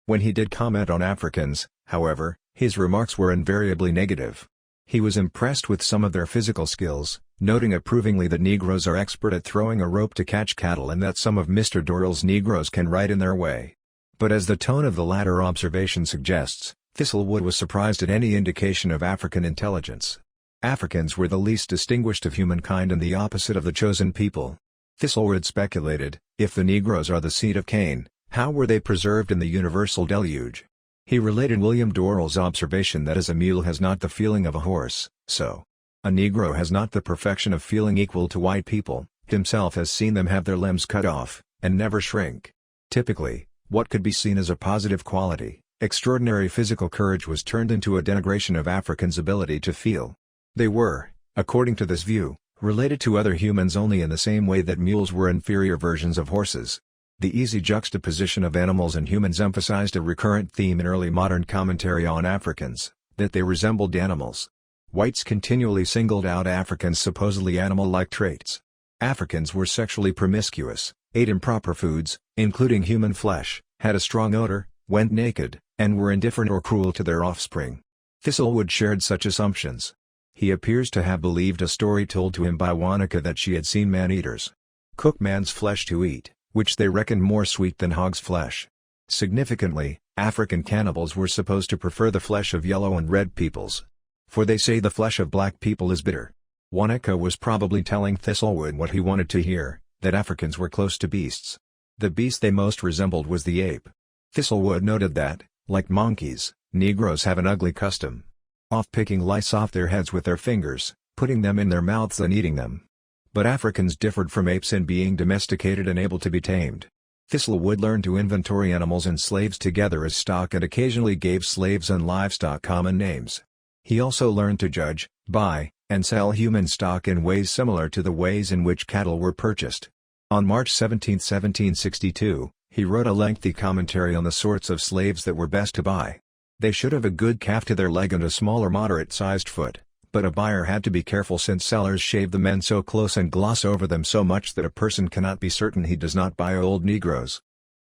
When he did comment on Africans, however, his remarks were invariably negative. He was impressed with some of their physical skills, noting approvingly that Negroes are expert at throwing a rope to catch cattle and that some of Mr. Dorrell's Negroes can ride in their way. But as the tone of the latter observation suggests, Thistlewood was surprised at any indication of African intelligence. Africans were the least distinguished of humankind and the opposite of the chosen people. Thistlewood speculated, if the Negroes are the seed of Cain, how were they preserved in the universal deluge? He related William Dorrell's observation that as a mule has not the feeling of a horse, so a Negro has not the perfection of feeling equal to white people. Himself has seen them have their limbs cut off, and never shrink. Typically, what could be seen as a positive quality, extraordinary physical courage, was turned into a denigration of Africans' ability to feel. They were, according to this view, related to other humans only in the same way that mules were inferior versions of horses. The easy juxtaposition of animals and humans emphasized a recurrent theme in early modern commentary on Africans, that they resembled animals. Whites continually singled out Africans' supposedly animal-like traits. Africans were sexually promiscuous, ate improper foods, including human flesh, had a strong odor, went naked, and were indifferent or cruel to their offspring. Thistlewood shared such assumptions. He appears to have believed a story told to him by Wanaka that she had seen man-eaters cook man's flesh to eat, which they reckoned more sweet than hog's flesh. Significantly, African cannibals were supposed to prefer the flesh of yellow and red peoples. For they say the flesh of black people is bitter. Wanaka was probably telling Thistlewood what he wanted to hear, that Africans were close to beasts. The beast they most resembled was the ape. Thistlewood noted that, like monkeys, Negroes have an ugly custom of picking lice off their heads with their fingers, putting them in their mouths and eating them. But Africans differed from apes in being domesticated and able to be tamed. Thistlewood learned to inventory animals and slaves together as stock and occasionally gave slaves and livestock common names. He also learned to judge, buy, and sell human stock in ways similar to the ways in which cattle were purchased. On March 17, 1762, he wrote a lengthy commentary on the sorts of slaves that were best to buy. They should have a good calf to their leg and a small or moderate-sized foot, but a buyer had to be careful since sellers shave the men so close and gloss over them so much that a person cannot be certain he does not buy old Negroes.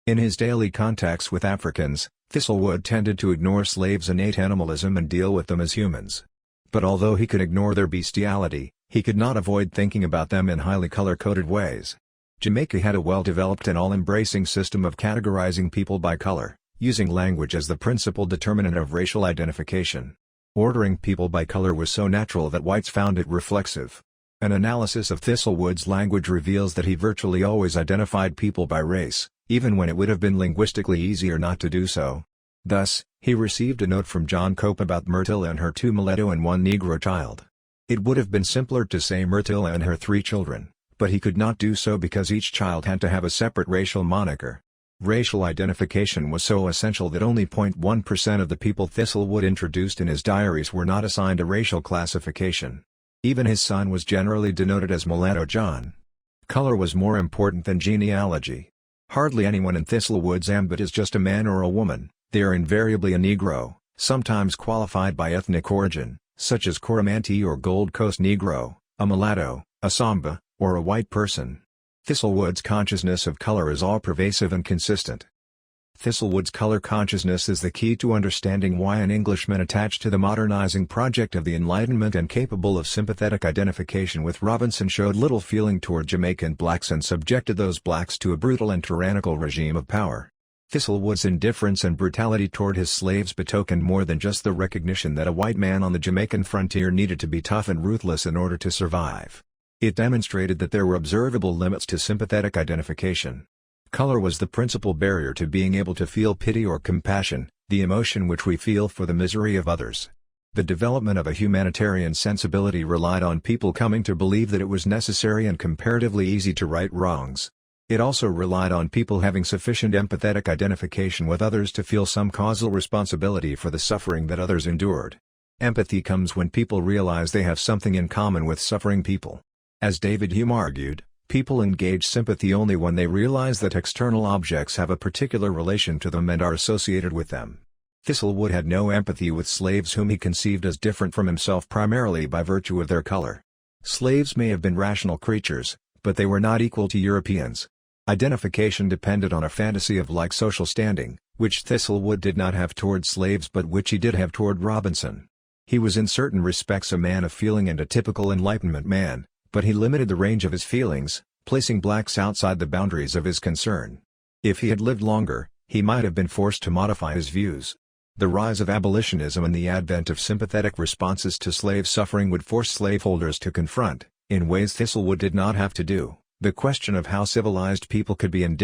In his daily contacts with Africans, Thistlewood tended to ignore slaves' innate animalism and deal with them as humans. But although he could ignore their bestiality, he could not avoid thinking about them in highly color-coded ways. Jamaica had a well-developed and all-embracing system of categorizing people by color, using language as the principal determinant of racial identification. Ordering people by color was so natural that whites found it reflexive. An analysis of Thistlewood's language reveals that he virtually always identified people by race, even when it would have been linguistically easier not to do so. Thus, he received a note from John Cope about Myrtilla and her 2 mulatto and 1 Negro child. It would have been simpler to say Myrtilla and her 3 children, but he could not do so because each child had to have a separate racial moniker. Racial identification was so essential that only 0.1% of the people Thistlewood introduced in his diaries were not assigned a racial classification. Even his son was generally denoted as Mulatto John. Color was more important than genealogy. Hardly anyone in Thistlewood's ambit is just a man or a woman, they are invariably a Negro, sometimes qualified by ethnic origin, such as Coromantee or Gold Coast Negro, a mulatto, a Samba, or a white person. Thistlewood's consciousness of color is all-pervasive and consistent. Thistlewood's color consciousness is the key to understanding why an Englishman attached to the modernizing project of the Enlightenment and capable of sympathetic identification with Robinson showed little feeling toward Jamaican blacks and subjected those blacks to a brutal and tyrannical regime of power. Thistlewood's indifference and brutality toward his slaves betokened more than just the recognition that a white man on the Jamaican frontier needed to be tough and ruthless in order to survive. It demonstrated that there were observable limits to sympathetic identification. Color was the principal barrier to being able to feel pity or compassion, the emotion which we feel for the misery of others. The development of a humanitarian sensibility relied on people coming to believe that it was necessary and comparatively easy to right wrongs. It also relied on people having sufficient empathetic identification with others to feel some causal responsibility for the suffering that others endured. Empathy comes when people realize they have something in common with suffering people. As David Hume argued, people engage sympathy only when they realize that external objects have a particular relation to them and are associated with them. Thistlewood had no empathy with slaves whom he conceived as different from himself primarily by virtue of their color. Slaves may have been rational creatures, but they were not equal to Europeans. Identification depended on a fantasy of like social standing, which Thistlewood did not have toward slaves but which he did have toward Robinson. He was in certain respects a man of feeling and a typical Enlightenment man, but he limited the range of his feelings, placing blacks outside the boundaries of his concern. If he had lived longer, he might have been forced to modify his views. The rise of abolitionism and the advent of sympathetic responses to slave suffering would force slaveholders to confront, in ways Thistlewood did not have to do, the question of how civilized people could be indifferent